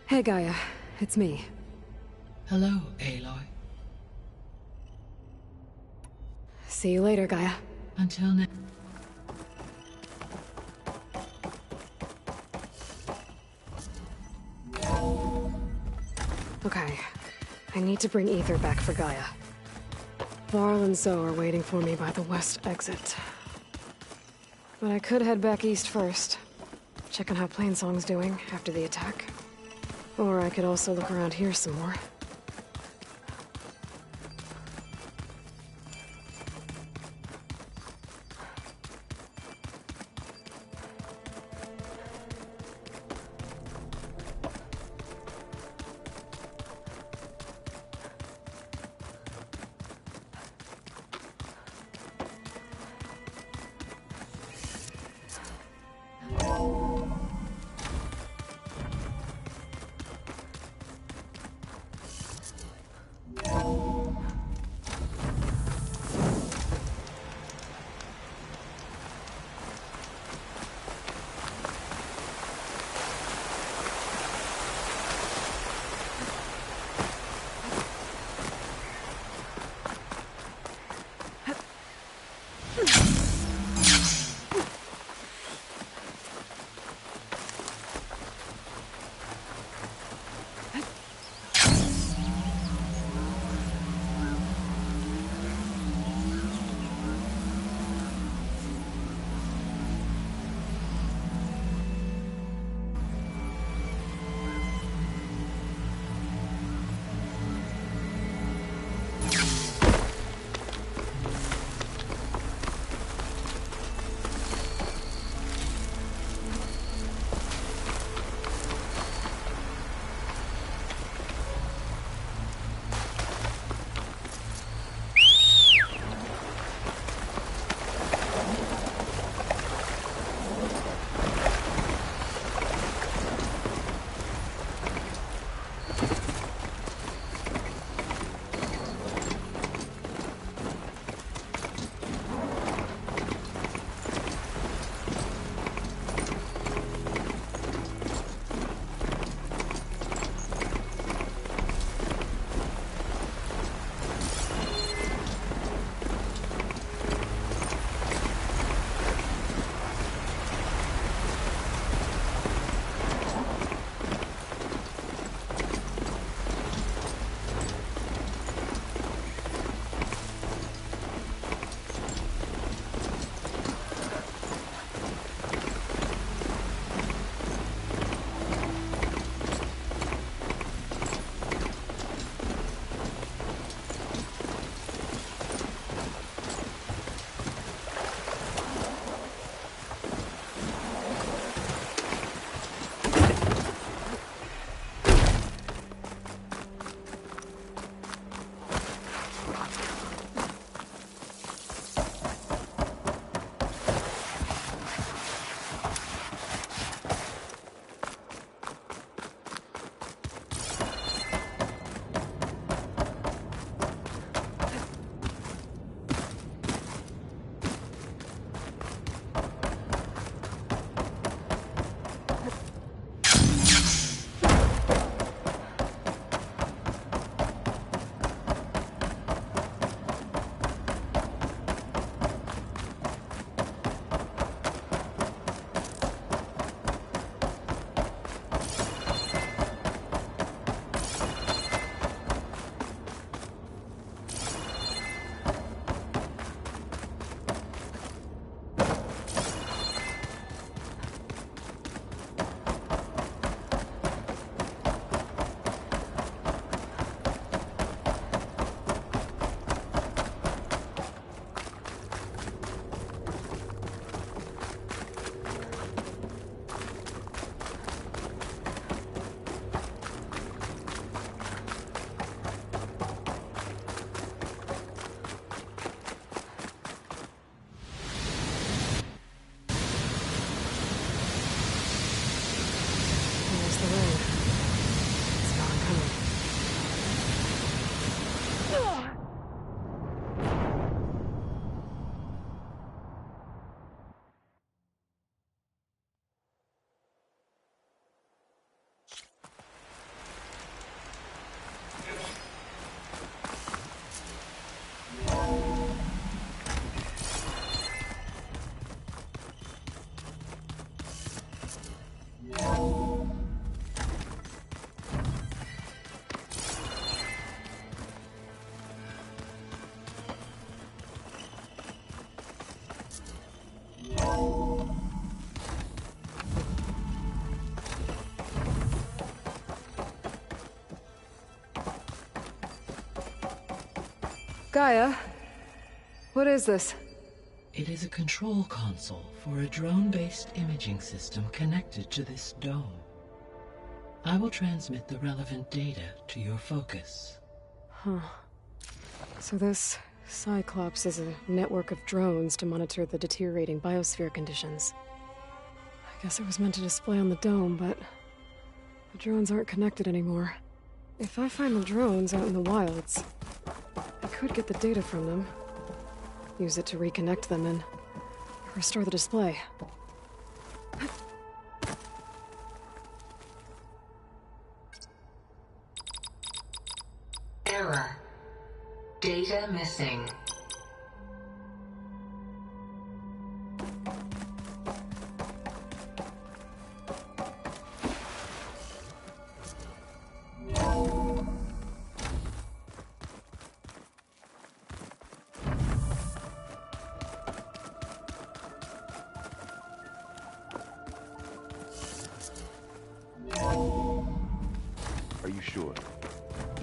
Hey, Gaia. It's me. Hello, Aloy. See you later, Gaia. Until next. Okay. I need to bring Ether back for Gaia. Varl and Zoe are waiting for me by the west exit. But I could head back east first. Check on how Plainsong's doing after the attack. Or I could also look around here some more. Gaia, what is this? It is a control console for a drone-based imaging system connected to this dome. I will transmit the relevant data to your focus. Huh. So this Cyclops is a network of drones to monitor the deteriorating biosphere conditions. I guess it was meant to display on the dome, but the drones aren't connected anymore. If I find the drones out in the wilds, I could get the data from them, use it to reconnect them, and restore the display. Error. Data missing. Are you sure?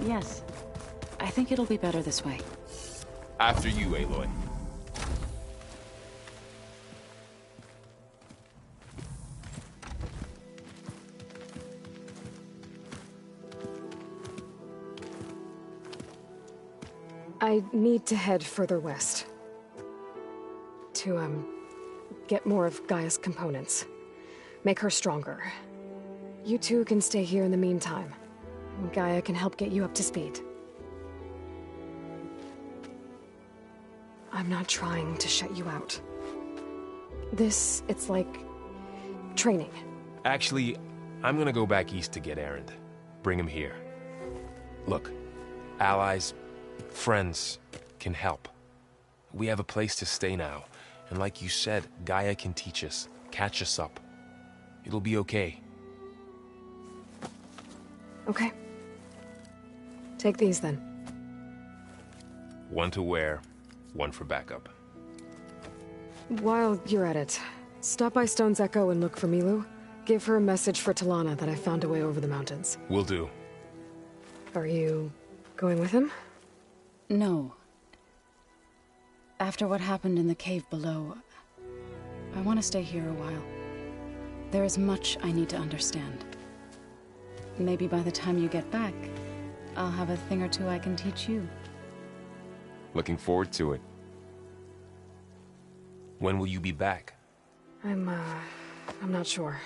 Yes. I think it'll be better this way. After you, Aloy. I need to head further west. To, get more of Gaia's components. Make her stronger. You two can stay here in the meantime. Gaia can help get you up to speed. I'm not trying to shut you out. It's like training. Actually, I'm gonna go back east to get Erend. Bring him here. Look, allies, friends can help. We have a place to stay now, and like you said, Gaia can teach us, catch us up. It'll be okay. Okay. Take these then. One to wear, one for backup. While you're at it, stop by Stone's Echo and look for Milu. Give her a message for Talana that I found a way over the mountains. Will do. Are you going with him? No. After what happened in the cave below, I want to stay here a while. There is much I need to understand. Maybe by the time you get back, I'll have a thing or two I can teach you. Looking forward to it. When will you be back? I'm not sure.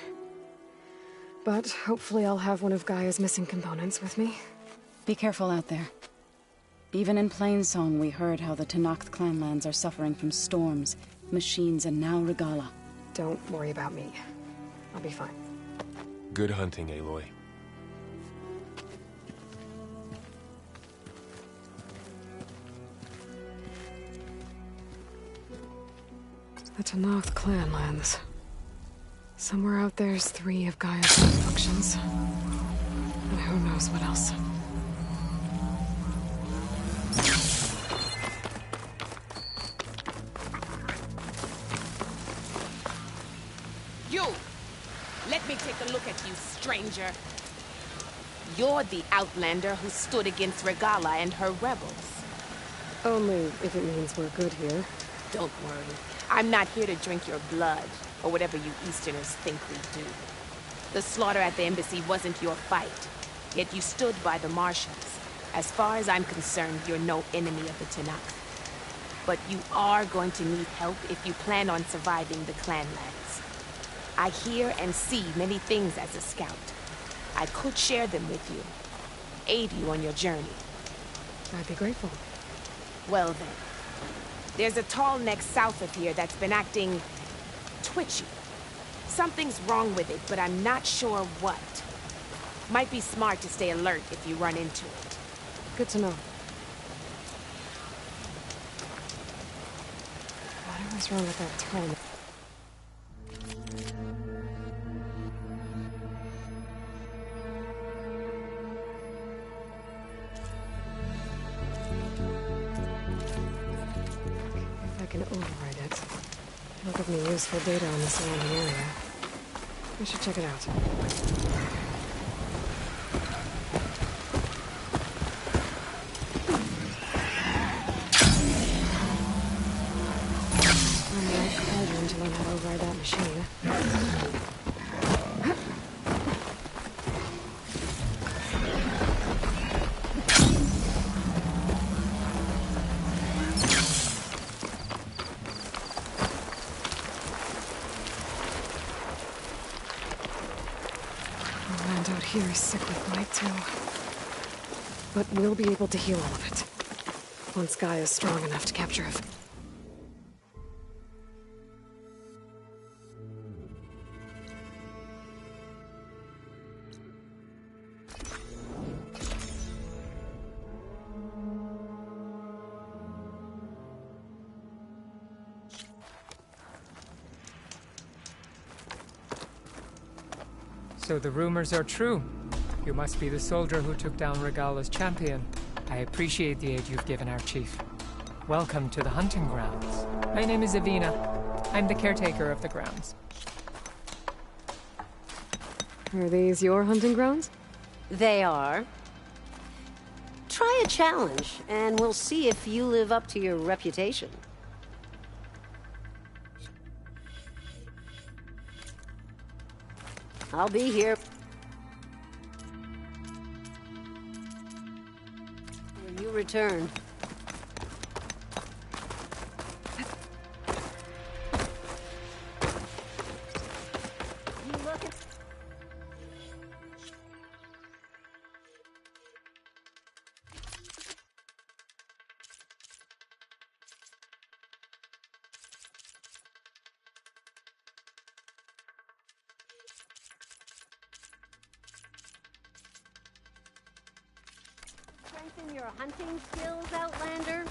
But hopefully I'll have one of Gaia's missing components with me. Be careful out there. Even in Plainsong, we heard how the Tenakth clanlands are suffering from storms, machines, and now Regalla. Don't worry about me. I'll be fine. Good hunting, Aloy. The Tenakth clanlands. Somewhere out there's 3 of Gaia's functions. And who knows what else. You! Let me take a look at you, stranger. You're the Outlander who stood against Regalla and her rebels. Only if it means we're good here. Don't worry. I'm not here to drink your blood, or whatever you Easterners think we do. The slaughter at the embassy wasn't your fight, yet you stood by the Martians. As far as I'm concerned, you're no enemy of the Tenakth. But you are going to need help if you plan on surviving the clanlands. I hear and see many things as a scout. I could share them with you, aid you on your journey. I'd be grateful. Well then. There's a tall neck south of here that's been acting twitchy. Something's wrong with it, but I'm not sure what. Might be smart to stay alert if you run into it. Good to know. Whatever's wrong with that tall neck. I can override it. It'll give me useful data on the surrounding area. I should check it out. out here is sick with blight, too. But we'll be able to heal all of it. Once Gaia is strong enough to capture it. So the rumors are true. You must be the soldier who took down Regala's champion. I appreciate the aid you've given our chief. Welcome to the hunting grounds. My name is Avina. I'm the caretaker of the grounds. Are these your hunting grounds? They are. Try a challenge, and we'll see if you live up to your reputation. I'll be here when you return. You look at... Strengthen your hunting skills, Outlander?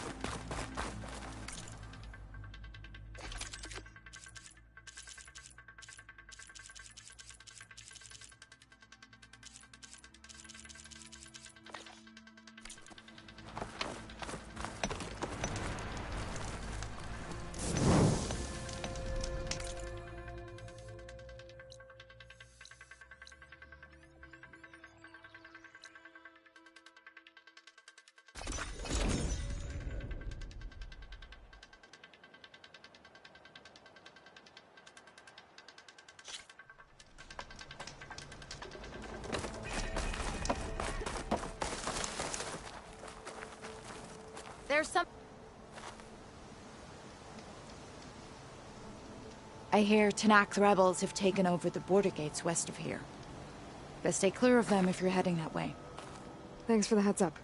There's some... I hear Tanakh rebels have taken over the border gates west of here. Best stay clear of them if you're heading that way. Thanks for the heads up.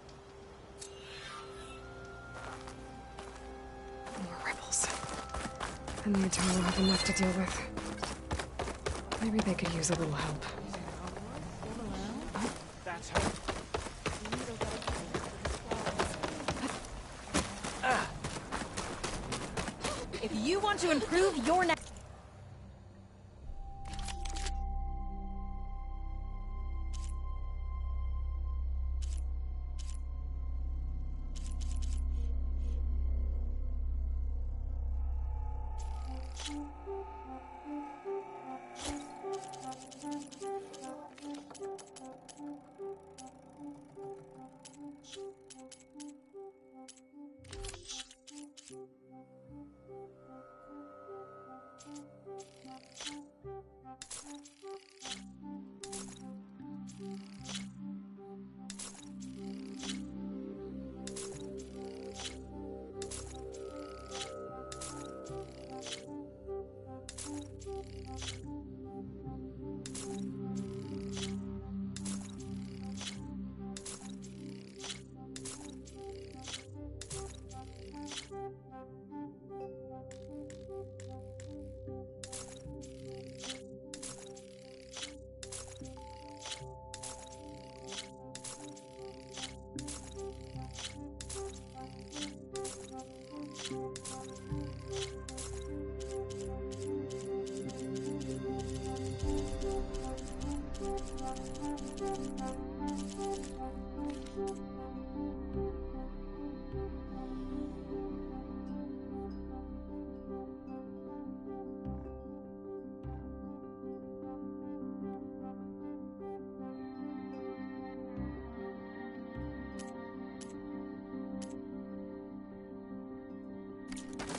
More rebels. And the Eternal have enough to deal with. Maybe they could use a little help. That's her. If you want to improve your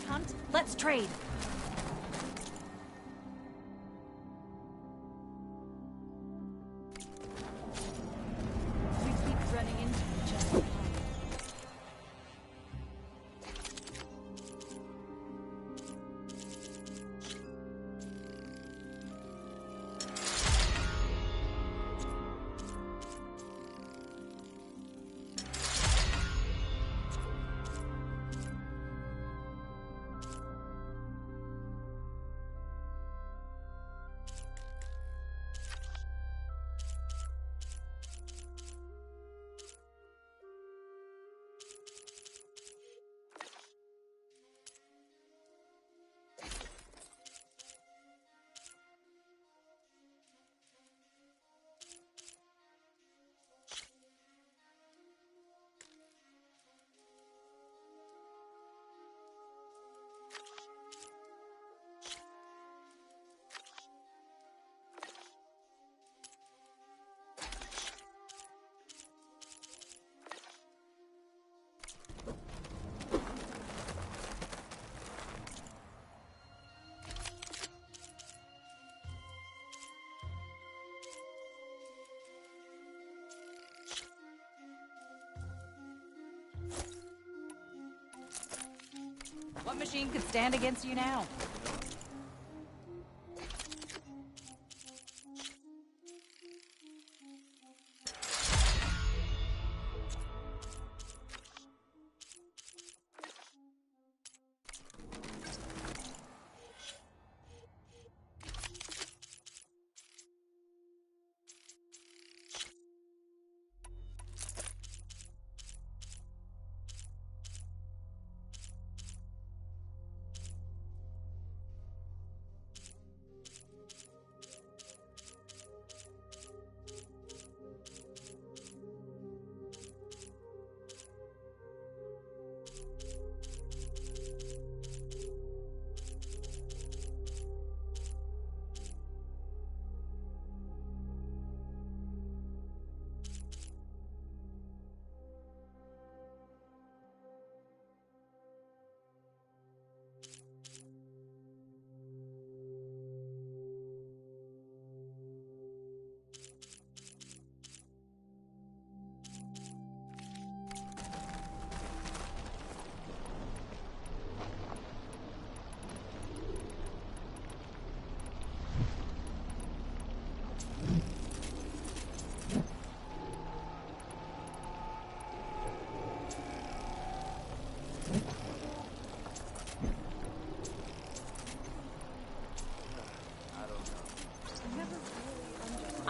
hunt, let's trade. We keep running into each other. What machine could stand against you now?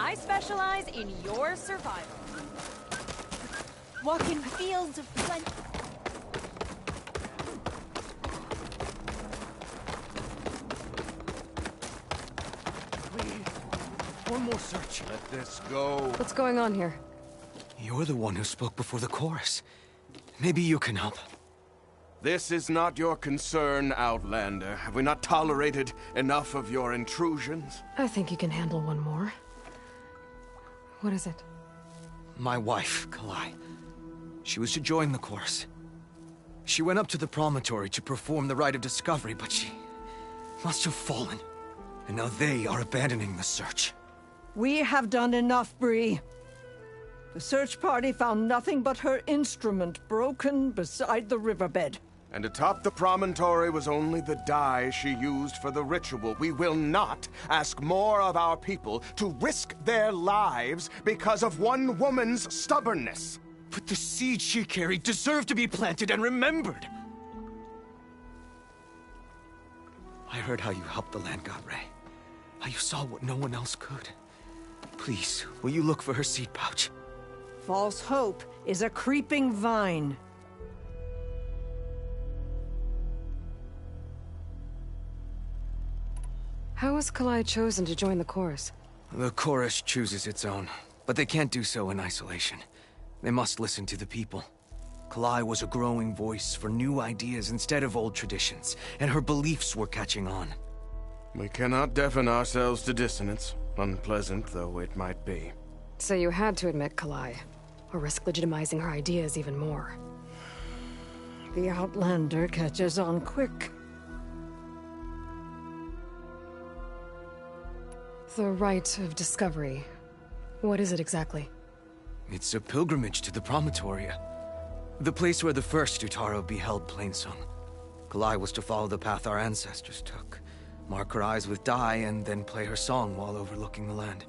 I specialize in your survival. Walk in fields of plenty. One more search. Let this go. What's going on here? You're the one who spoke before the chorus. Maybe you can help. This is not your concern, Outlander. Have we not tolerated enough of your intrusions? I think you can handle one more. What is it? My wife, Kalai. She was to join the chorus. She went up to the promontory to perform the rite of discovery, but she must have fallen. And now they are abandoning the search. We have done enough, Bree. The search party found nothing but her instrument broken beside the riverbed. And atop the promontory was only the dye she used for the ritual. We will not ask more of our people to risk their lives because of one woman's stubbornness. But the seed she carried deserved to be planted and remembered. I heard how you helped the land god Ray. How you saw what no one else could. Please, will you look for her seed pouch? False hope is a creeping vine. How was Kalai chosen to join the chorus? The chorus chooses its own, but they can't do so in isolation. They must listen to the people. Kalai was a growing voice for new ideas instead of old traditions, and her beliefs were catching on. We cannot deafen ourselves to dissonance, unpleasant though it might be. So you had to admit Kalai, or risk legitimizing her ideas even more. The Outlander catches on quick. The rite of discovery. What is it exactly? It's a pilgrimage to the Promontoria. The place where the first Utaro beheld Plainsong. Kalai was to follow the path our ancestors took. Mark her eyes with dye and then play her song while overlooking the land.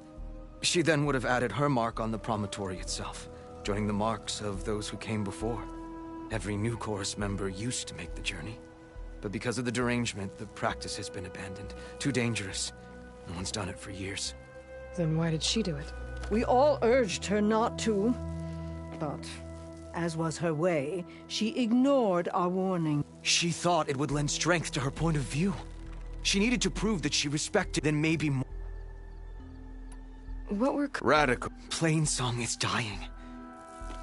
She then would have added her mark on the promontory itself, joining the marks of those who came before. Every new chorus member used to make the journey. But because of the derangement, the practice has been abandoned. Too dangerous. No one's done it for years. Then why did she do it? We all urged her not to, but as was her way, she ignored our warning. She thought it would lend strength to her point of view. She needed to prove that she respected, then maybe more. What were... Radical. Plainsong is dying.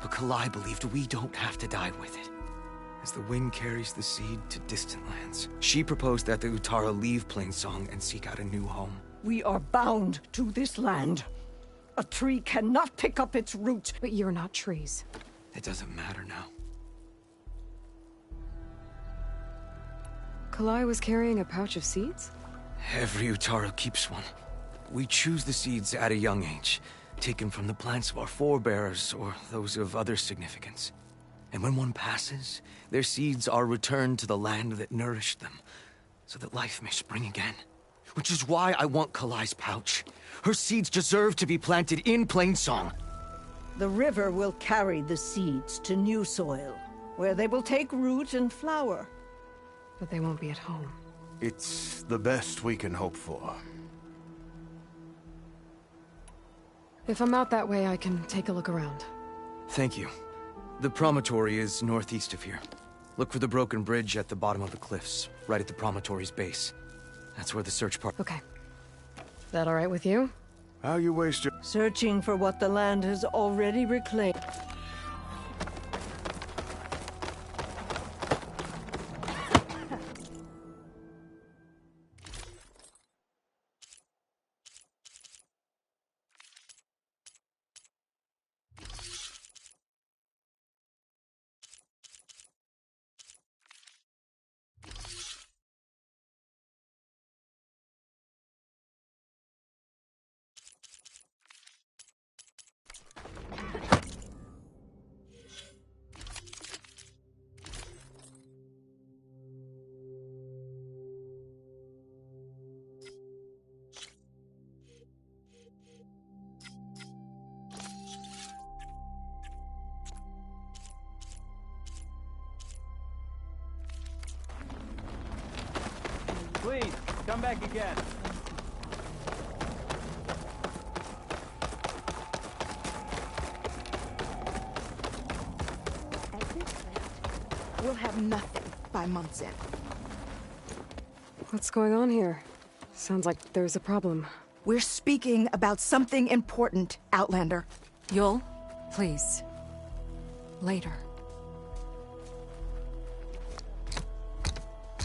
But Kalai believed we don't have to die with it. As the wind carries the seed to distant lands, she proposed that the Utaro leave Plainsong and seek out a new home. We are bound to this land. A tree cannot pick up its root. But you're not trees. It doesn't matter now. Kalai was carrying a pouch of seeds? Every Utaro keeps one. We choose the seeds at a young age, taken from the plants of our forebears or those of other significance. And when one passes, their seeds are returned to the land that nourished them, so that life may spring again. Which is why I want Kalai's pouch. Her seeds deserve to be planted in Plainsong. The river will carry the seeds to new soil, where they will take root and flower. But they won't be at home. It's the best we can hope for. If I'm out that way, I can take a look around. Thank you. The promontory is northeast of here. Look for the broken bridge at the bottom of the cliffs, right at the promontory's base. That's where the search part. Okay. That all right with you? How you waste your... Searching for what the land has already reclaimed. Please, come back again. We'll have nothing by month's end. What's going on here? Sounds like there's a problem. We're speaking about something important, Outlander. Yul, please. Later.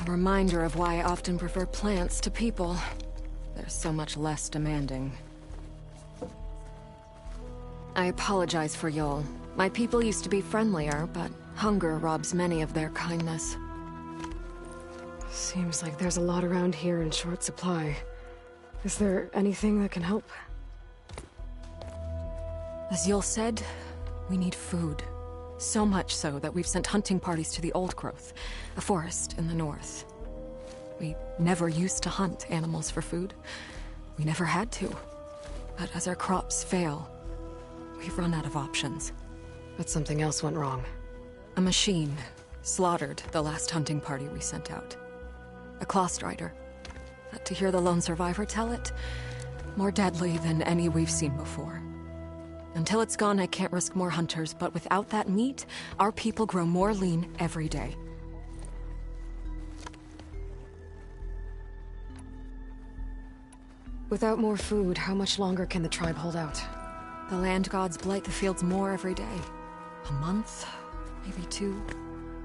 A reminder of why I often prefer plants to people. They're so much less demanding. I apologize for Yul. My people used to be friendlier, but hunger robs many of their kindness. Seems like there's a lot around here in short supply. Is there anything that can help? As Yul said, we need food. So much so that we've sent hunting parties to the Old Growth, a forest in the north. We never used to hunt animals for food. We never had to. But as our crops fail, we've run out of options. But something else went wrong. A machine slaughtered the last hunting party we sent out. A Clawstrider. To hear the lone survivor tell it, more deadly than any we've seen before. Until it's gone, I can't risk more hunters, but without that meat, our people grow more lean every day. Without more food, how much longer can the tribe hold out? The land gods blight the fields more every day. A month, maybe 2.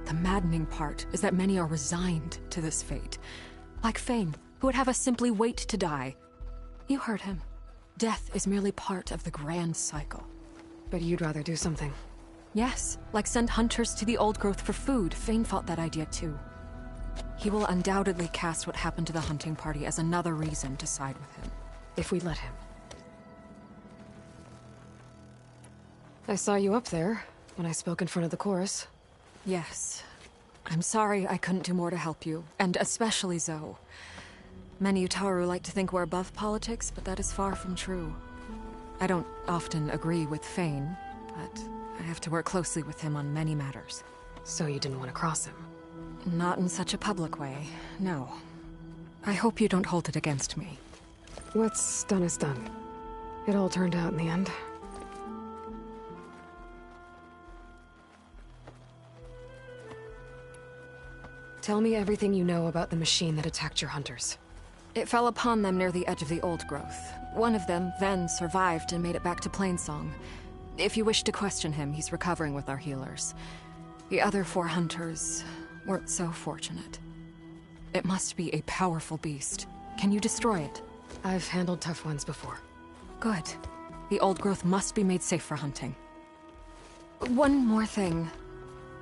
The maddening part is that many are resigned to this fate. Like Fane, who would have us simply wait to die. You heard him. Death is merely part of the grand cycle. But you'd rather do something. Yes, like send hunters to the Old Growth for food. Fane fought that idea too. He will undoubtedly cast what happened to the hunting party as another reason to side with him. If we let him. I saw you up there, when I spoke in front of the chorus. Yes. I'm sorry I couldn't do more to help you, and especially Zoe. Many Utaru like to think we're above politics, but that is far from true. I don't often agree with Fane, but I have to work closely with him on many matters. So you didn't want to cross him? Not in such a public way, no. I hope you don't hold it against me. What's done is done. It all turned out in the end. Tell me everything you know about the machine that attacked your hunters. It fell upon them near the edge of the Old Growth. One of them then survived and made it back to Plainsong. If you wish to question him, he's recovering with our healers. The other 4 hunters weren't so fortunate. It must be a powerful beast. Can you destroy it? I've handled tough ones before. Good. The Old Growth must be made safe for hunting. One more thing.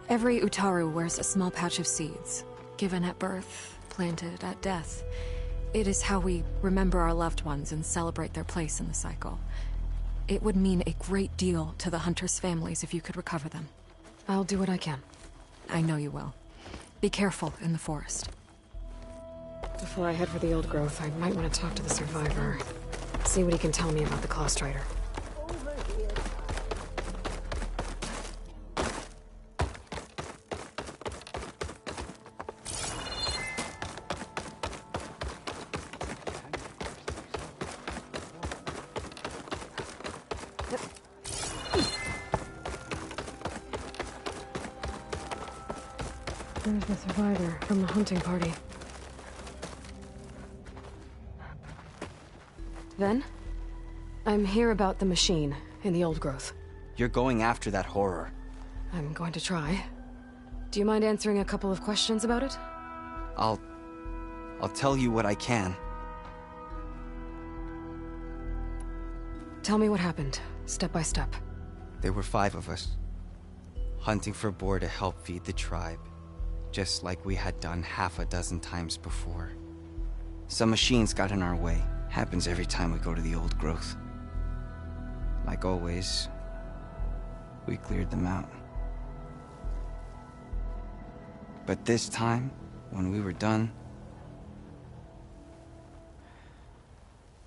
Every Utaru wears a small pouch of seeds, given at birth, planted at death. It is how we remember our loved ones and celebrate their place in the cycle. It would mean a great deal to the hunters' families if you could recover them. I'll do what I can. I know you will. Be careful in the forest. Before I head for the old growth, I might want to talk to the survivor. See what he can tell me about the Claw Strider. There's the survivor from the hunting party. Ven? I'm here about the machine in the old growth. You're going after that horror. I'm going to try. Do you mind answering a couple of questions about it? I'll tell you what I can. Tell me what happened, step by step. There were 5 of us, hunting for boar to help feed the tribe, just like we had done half a dozen times before. Some machines got in our way. Happens every time we go to the old growth. Like always, we cleared them out. But this time, when we were done,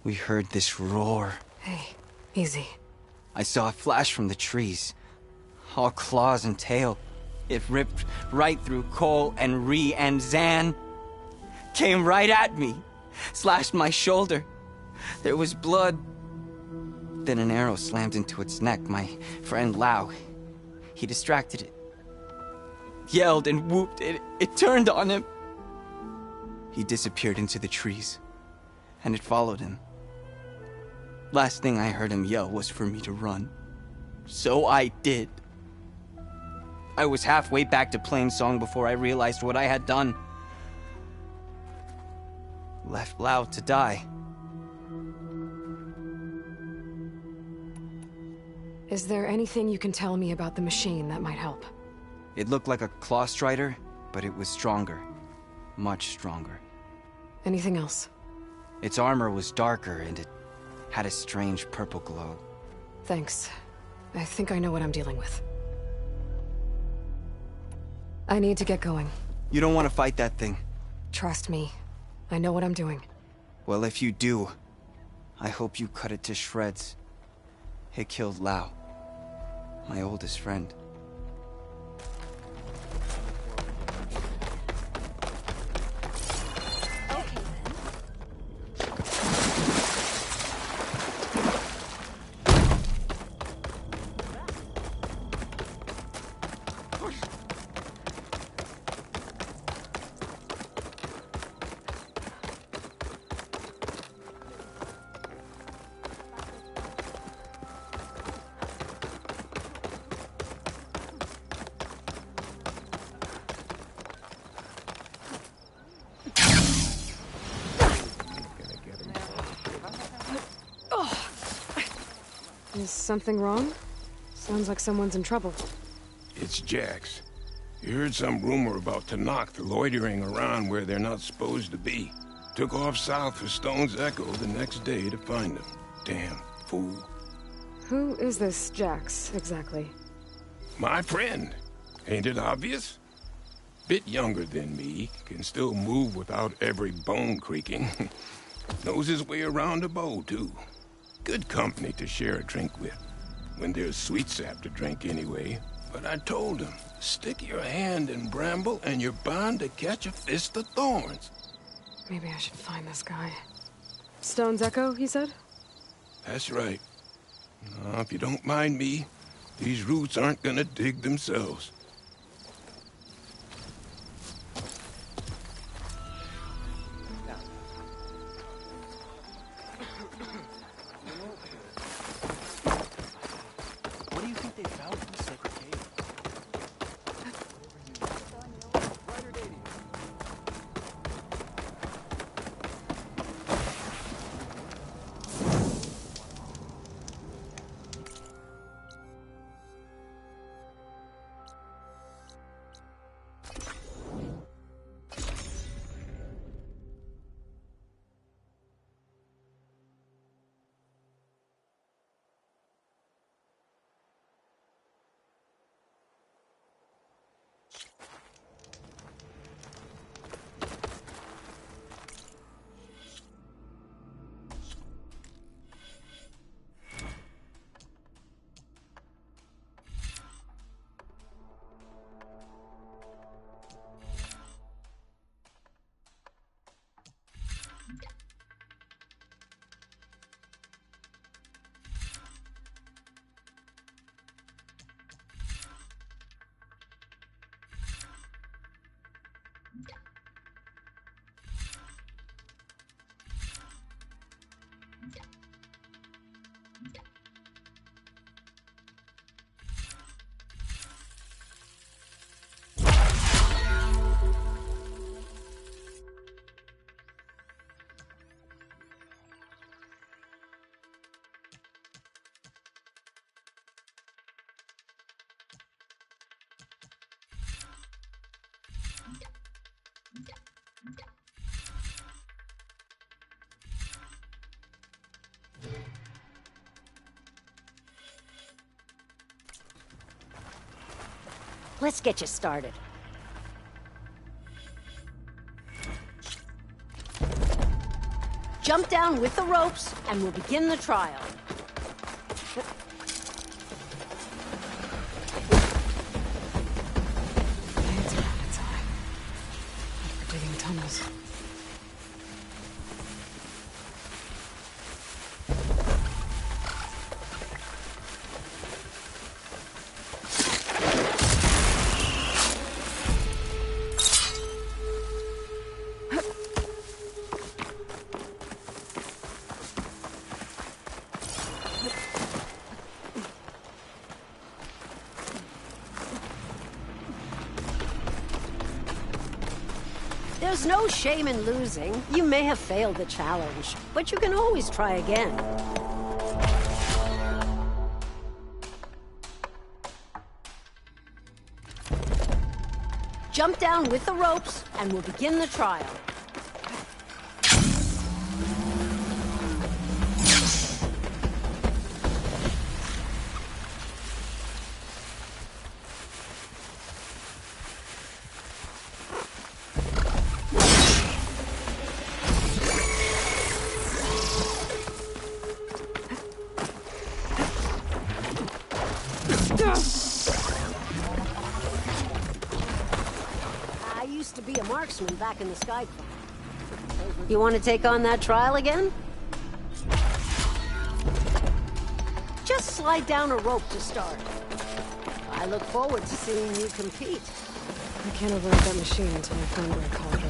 we heard this roar. Hey, easy. I saw a flash from the trees, all claws and tail. It ripped right through Cole and Ree, and Zan came right at me, slashed my shoulder. There was blood. Then an arrow slammed into its neck. My friend Lau, he distracted it. Yelled and whooped. It turned on him. He disappeared into the trees, and it followed him. Last thing I heard him yell was for me to run. So I did. I was halfway back to Plainsong before I realized what I had done. Left Lau to die. Is there anything you can tell me about the machine that might help? It looked like a Claw Strider, but it was stronger. Much stronger. Anything else? Its armor was darker, and it had a strange purple glow. Thanks. I think I know what I'm dealing with. I need to get going. You don't want to fight that thing. Trust me. I know what I'm doing. Well, if you do, I hope you cut it to shreds. It killed Lau, my oldest friend. Is something wrong? Sounds like someone's in trouble. It's Jax. You heard some rumor about Tenakth loitering around where they're not supposed to be. Took off south for Stone's Echo the next day to find them. Damn fool. Who is this Jax, exactly? My friend. Ain't it obvious? Bit younger than me, can still move without every bone creaking. Knows his way around a bow, too. Good company to share a drink with. When there's sweet sap to drink anyway. But I told him, stick your hand in bramble and you're bound to catch a fist of thorns. Maybe I should find this guy. Stone's Echo, he said? That's right. Now, if you don't mind me, these roots aren't gonna dig themselves. What do you think they found in the sacred cave? Let's get you started. Jump down with the ropes, and we'll begin the trial. Blades around its eye. We're digging tunnels. There's no shame in losing. You may have failed the challenge, but you can always try again. Jump down with the ropes, and we'll begin the trial. I used to be a marksman back in the Sky Club. You want to take on that trial again? Just slide down a rope to start. I look forward to seeing you compete. I can't override that machine until I find where it called her.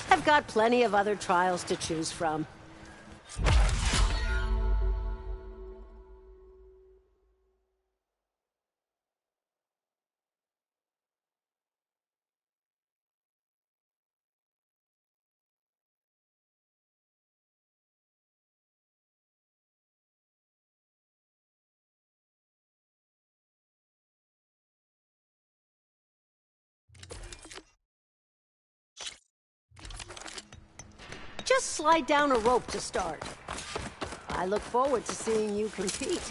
I've got plenty of other trials to choose from. Just slide down a rope to start. I look forward to seeing you compete.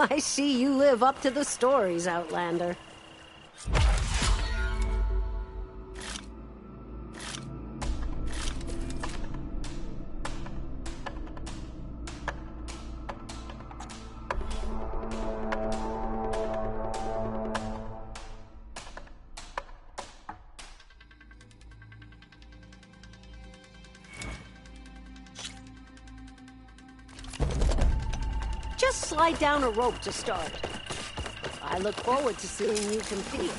I see you live up to the stories, Outlander. Just slide down a rope to start. I look forward to seeing you compete.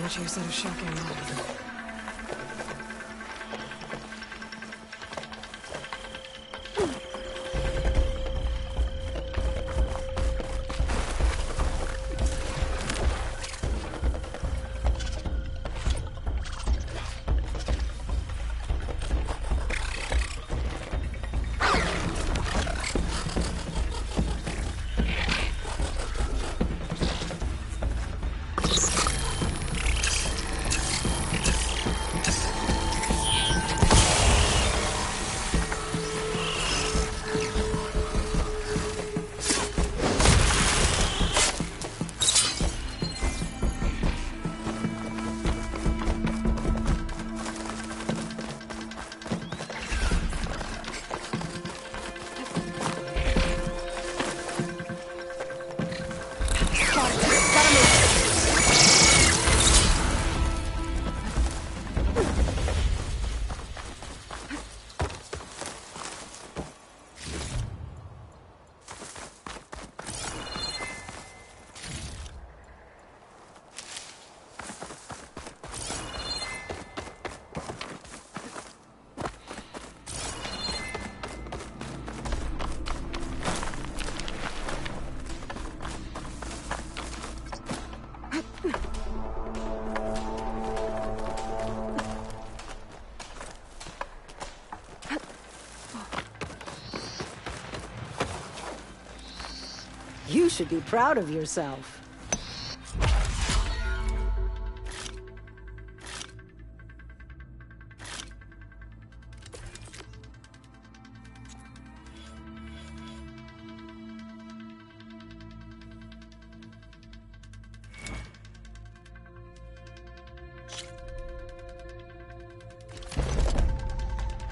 Much use out of shock ammo. You should be proud of yourself.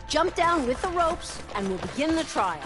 Jump down with the ropes, and we'll begin the trial.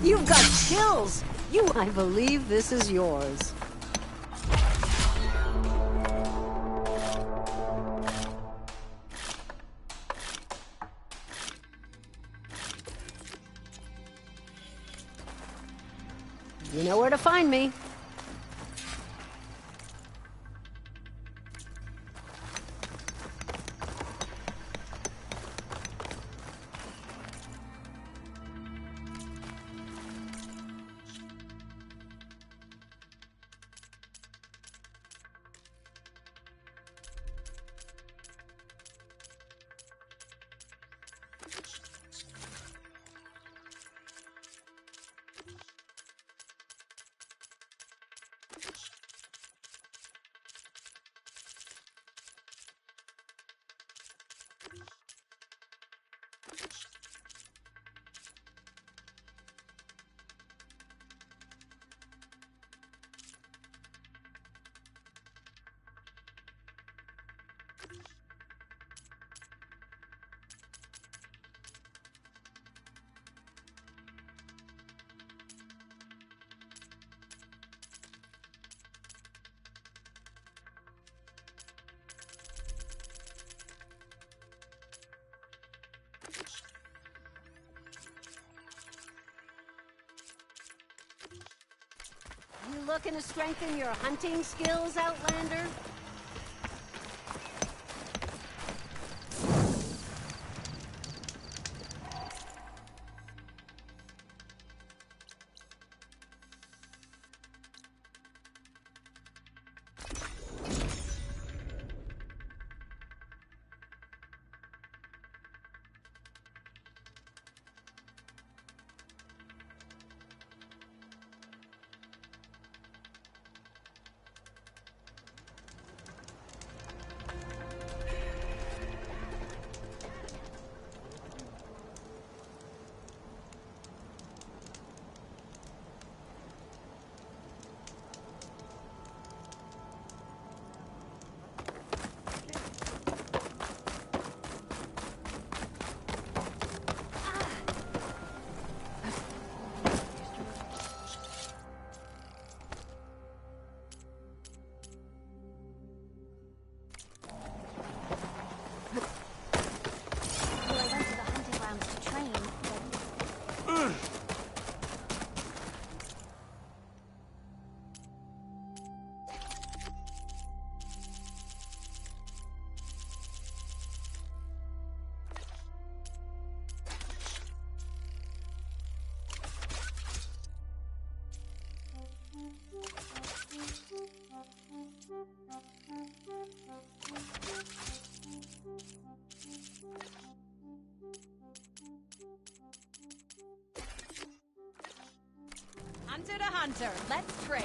You've got skills! I believe this is yours. You know where to find me. looking to strengthen your hunting skills, Outlander? Hunter to hunter, let's trade.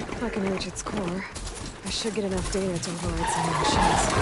If I can reach its core, I should get enough data to override some machines.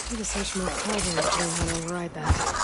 I need to search more cauldrons to learn how to override that.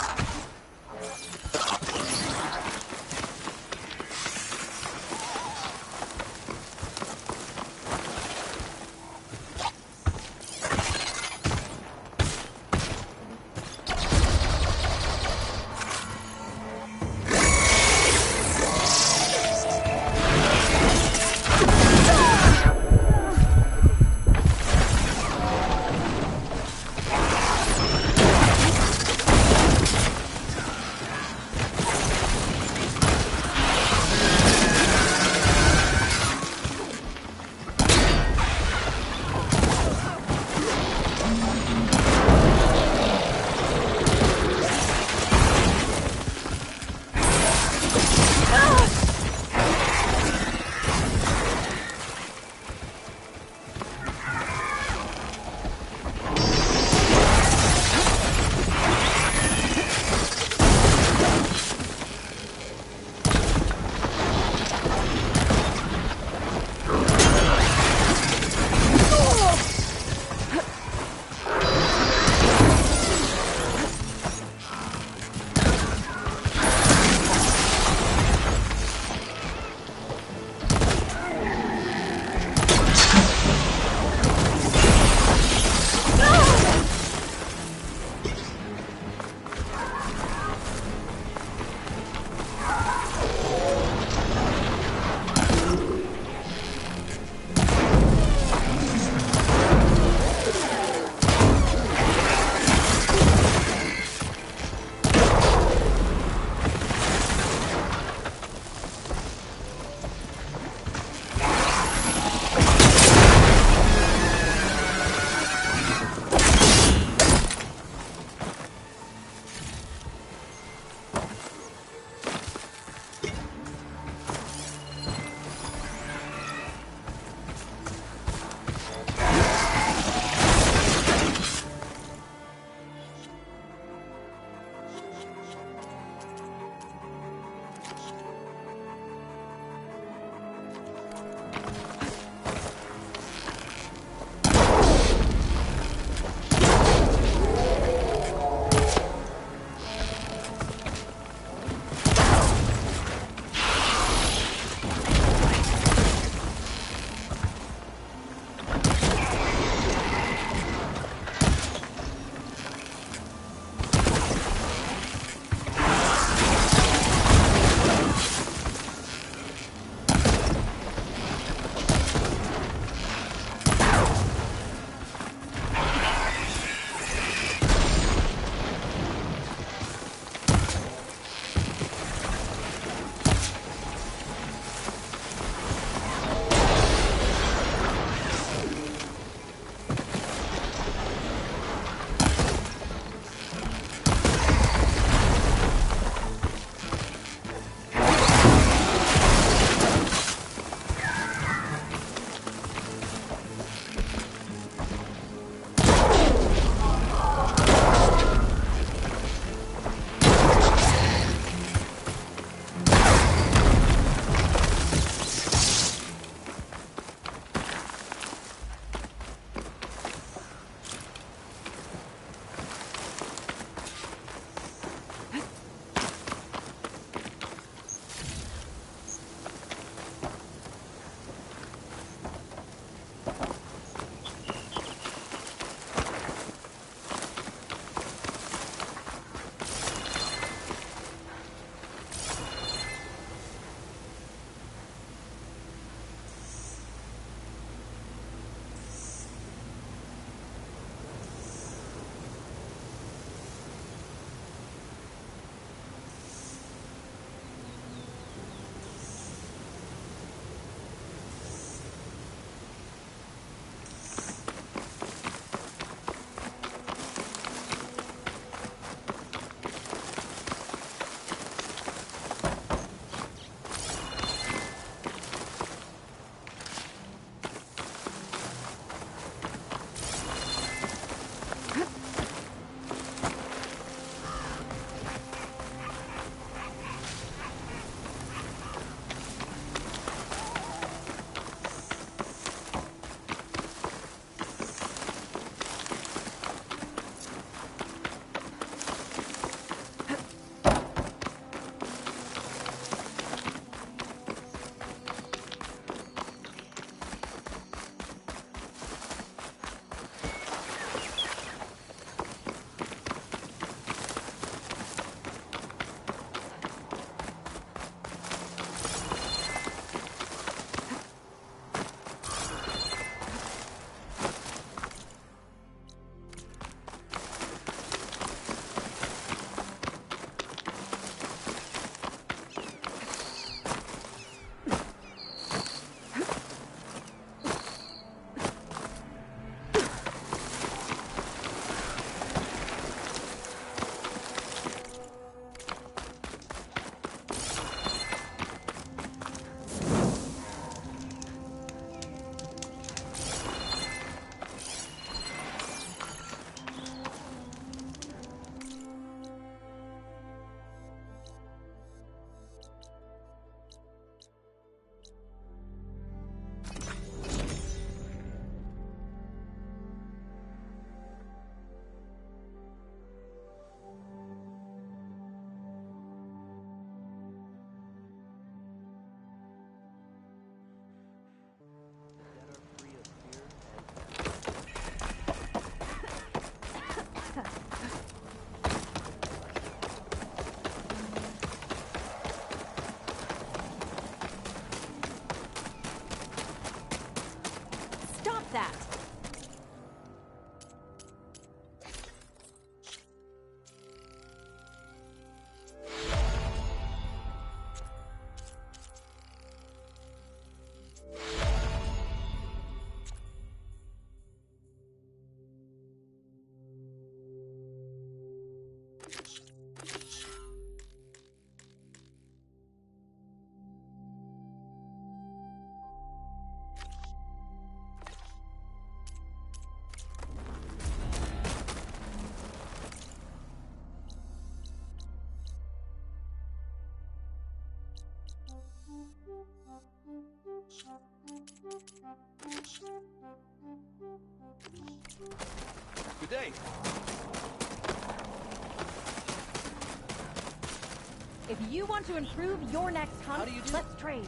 Good day. If you want to improve your next hunt, let's trade.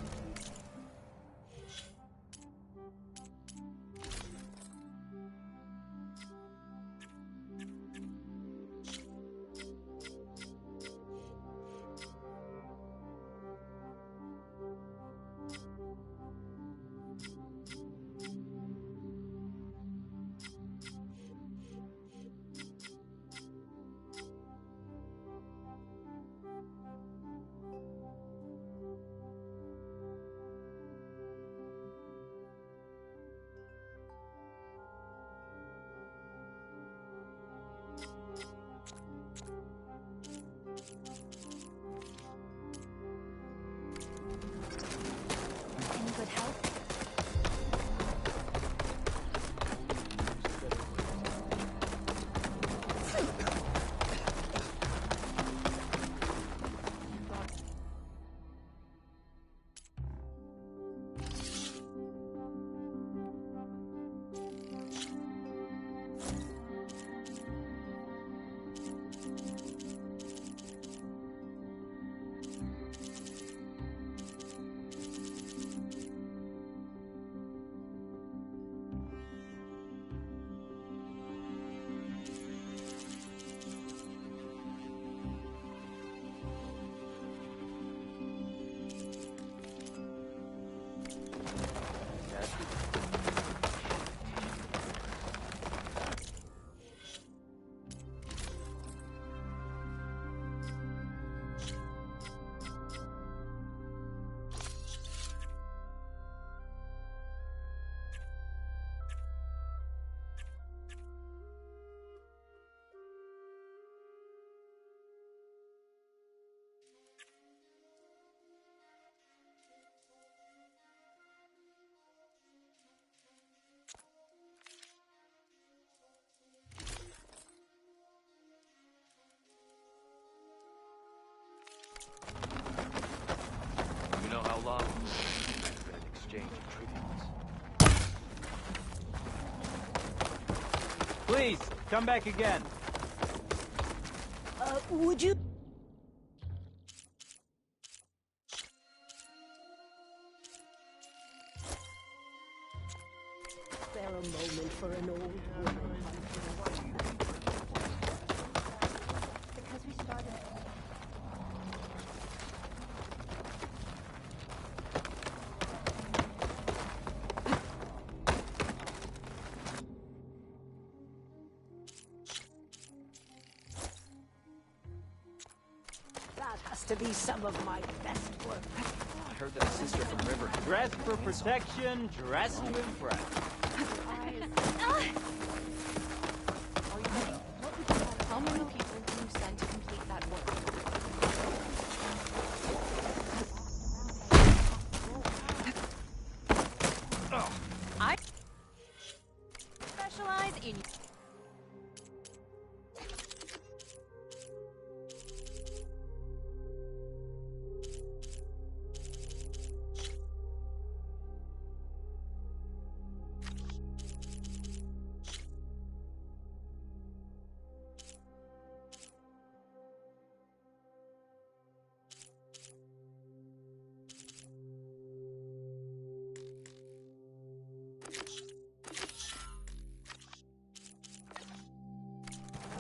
Any good help? You know how long it's been an exchange of trivials. Please, come back again. Would you... Spare a moment for an old woman. Because we started... That has to be some of my best work. I heard that a sister from River... Dress for protection, dress to impress. How many people can you send to complete that work? I specialize in...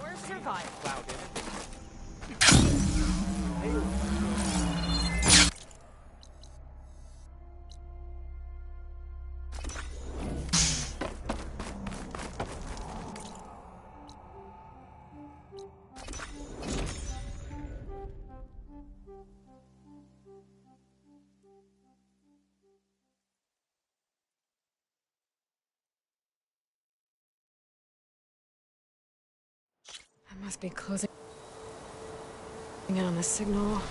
Or survival. I must be closing. on the signal.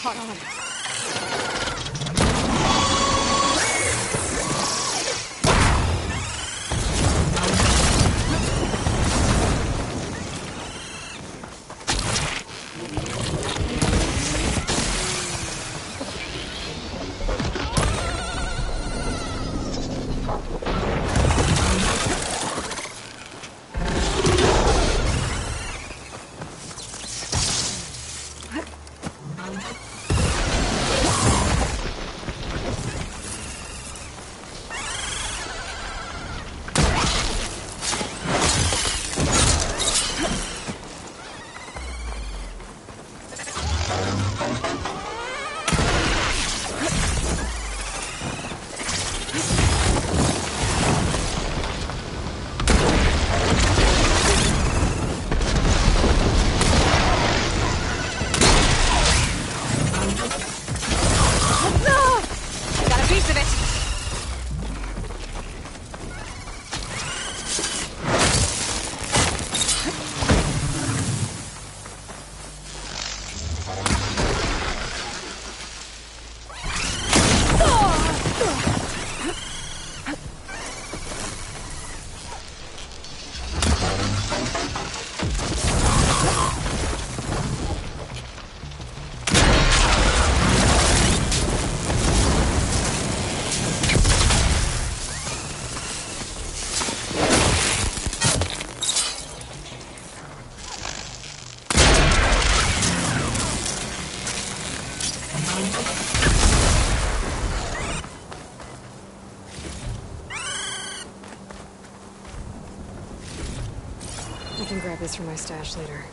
Caught on. I can grab this from my stash later.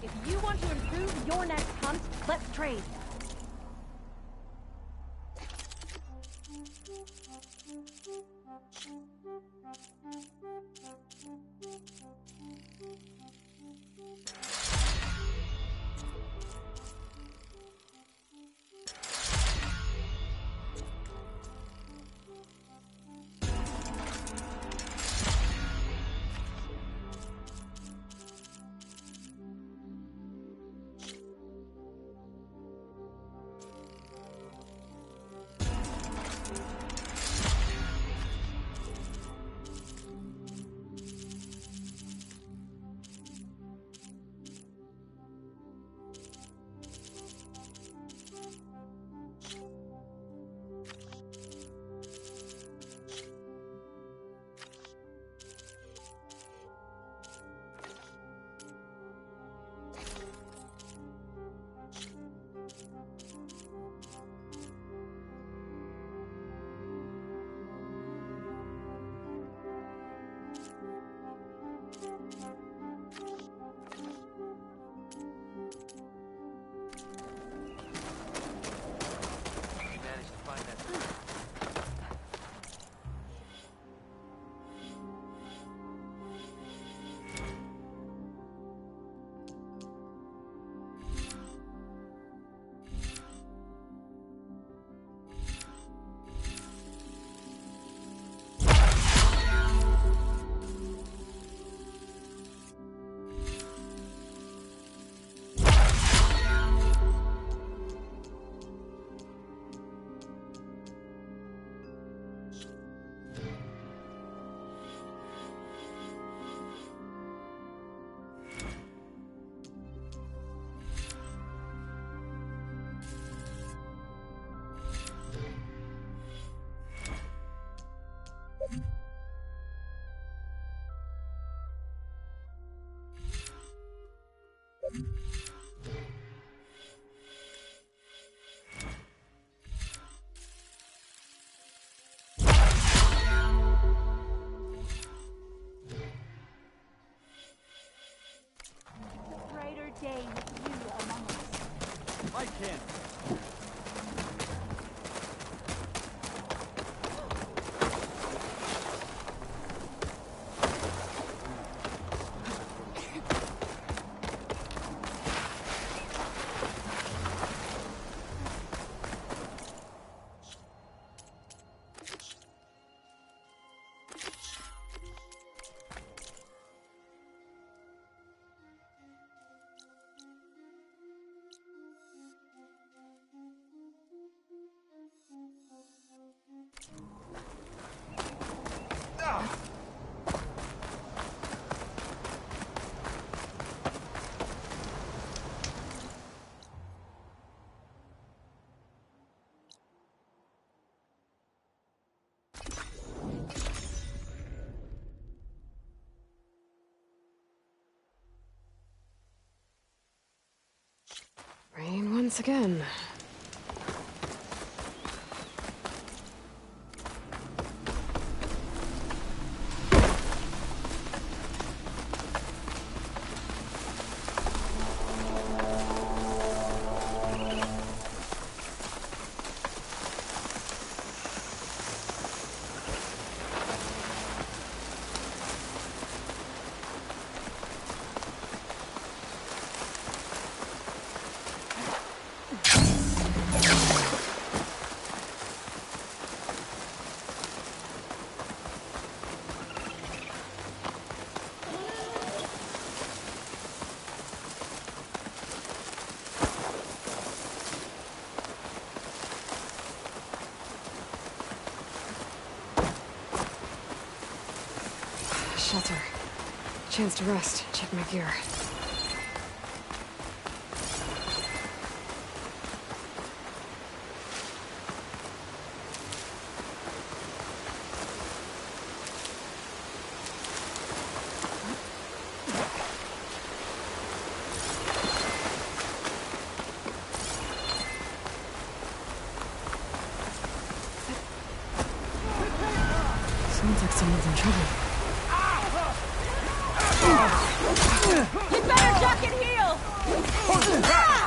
If you want to improve your next hunt, let's trade. You managed to find that. Brighter day with you among us. I can't. Rain once again. Shelter. Chance to rest. Check my gear. Sounds like someone's in trouble. You better duck and heal!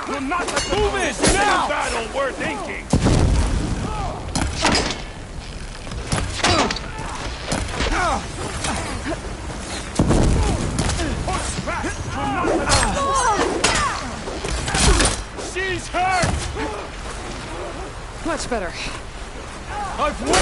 We'll not let them move it now! Battle worth inking! She's hurt! Much better. I've won!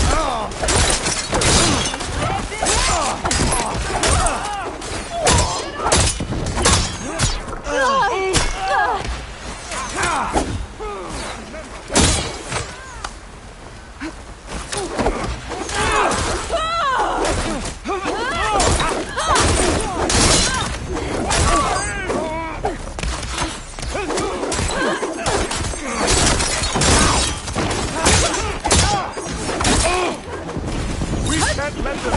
We can't let them...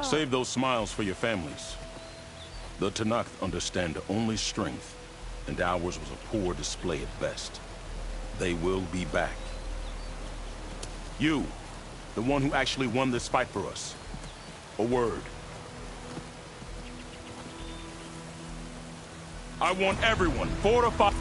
Save those smiles for your families. The Tenakth understand only strength, and ours was a poor display at best. They will be back. You, the one who actually won this fight for us. A word. I want everyone fortified.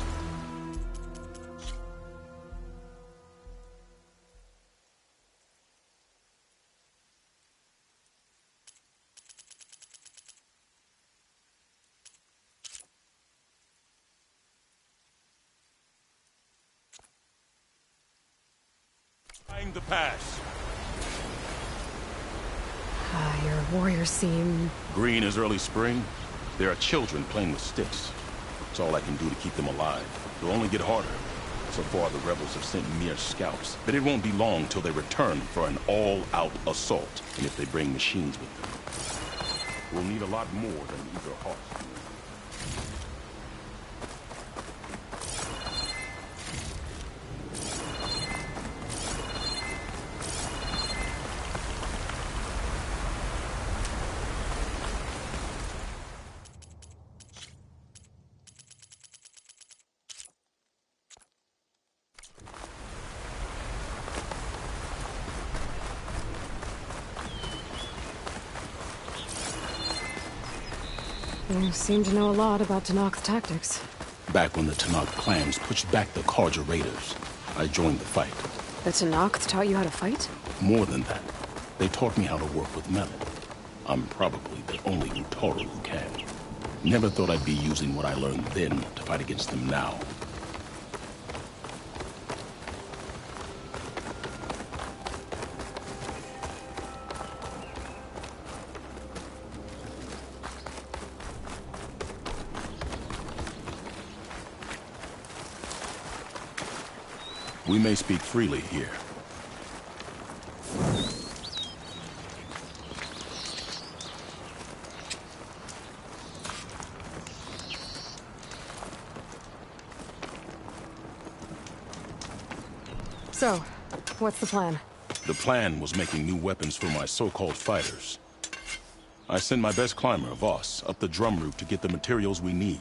The pass. Your warriors seem... Green is early spring. There are children playing with sticks. It's all I can do to keep them alive. It'll only get harder. So far, the rebels have sent mere scouts, but it won't be long till they return for an all-out assault. And if they bring machines with them, we'll need a lot more than eager hearts. You seem to know a lot about Tenakth's tactics. Back when the Tenakth clans pushed back the Carja raiders, I joined the fight. The Tenakth taught you how to fight? More than that, they taught me how to work with metal. I'm probably the only Utaru who can. Never thought I'd be using what I learned then to fight against them now. We may speak freely here. So, what's the plan? The plan was making new weapons for my so-called fighters. I send my best climber, Voss, up the drum route to get the materials we need.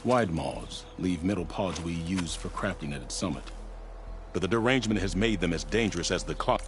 Wide maws leave metal pods we use for crafting at its summit. But the derangement has made them as dangerous as the clock.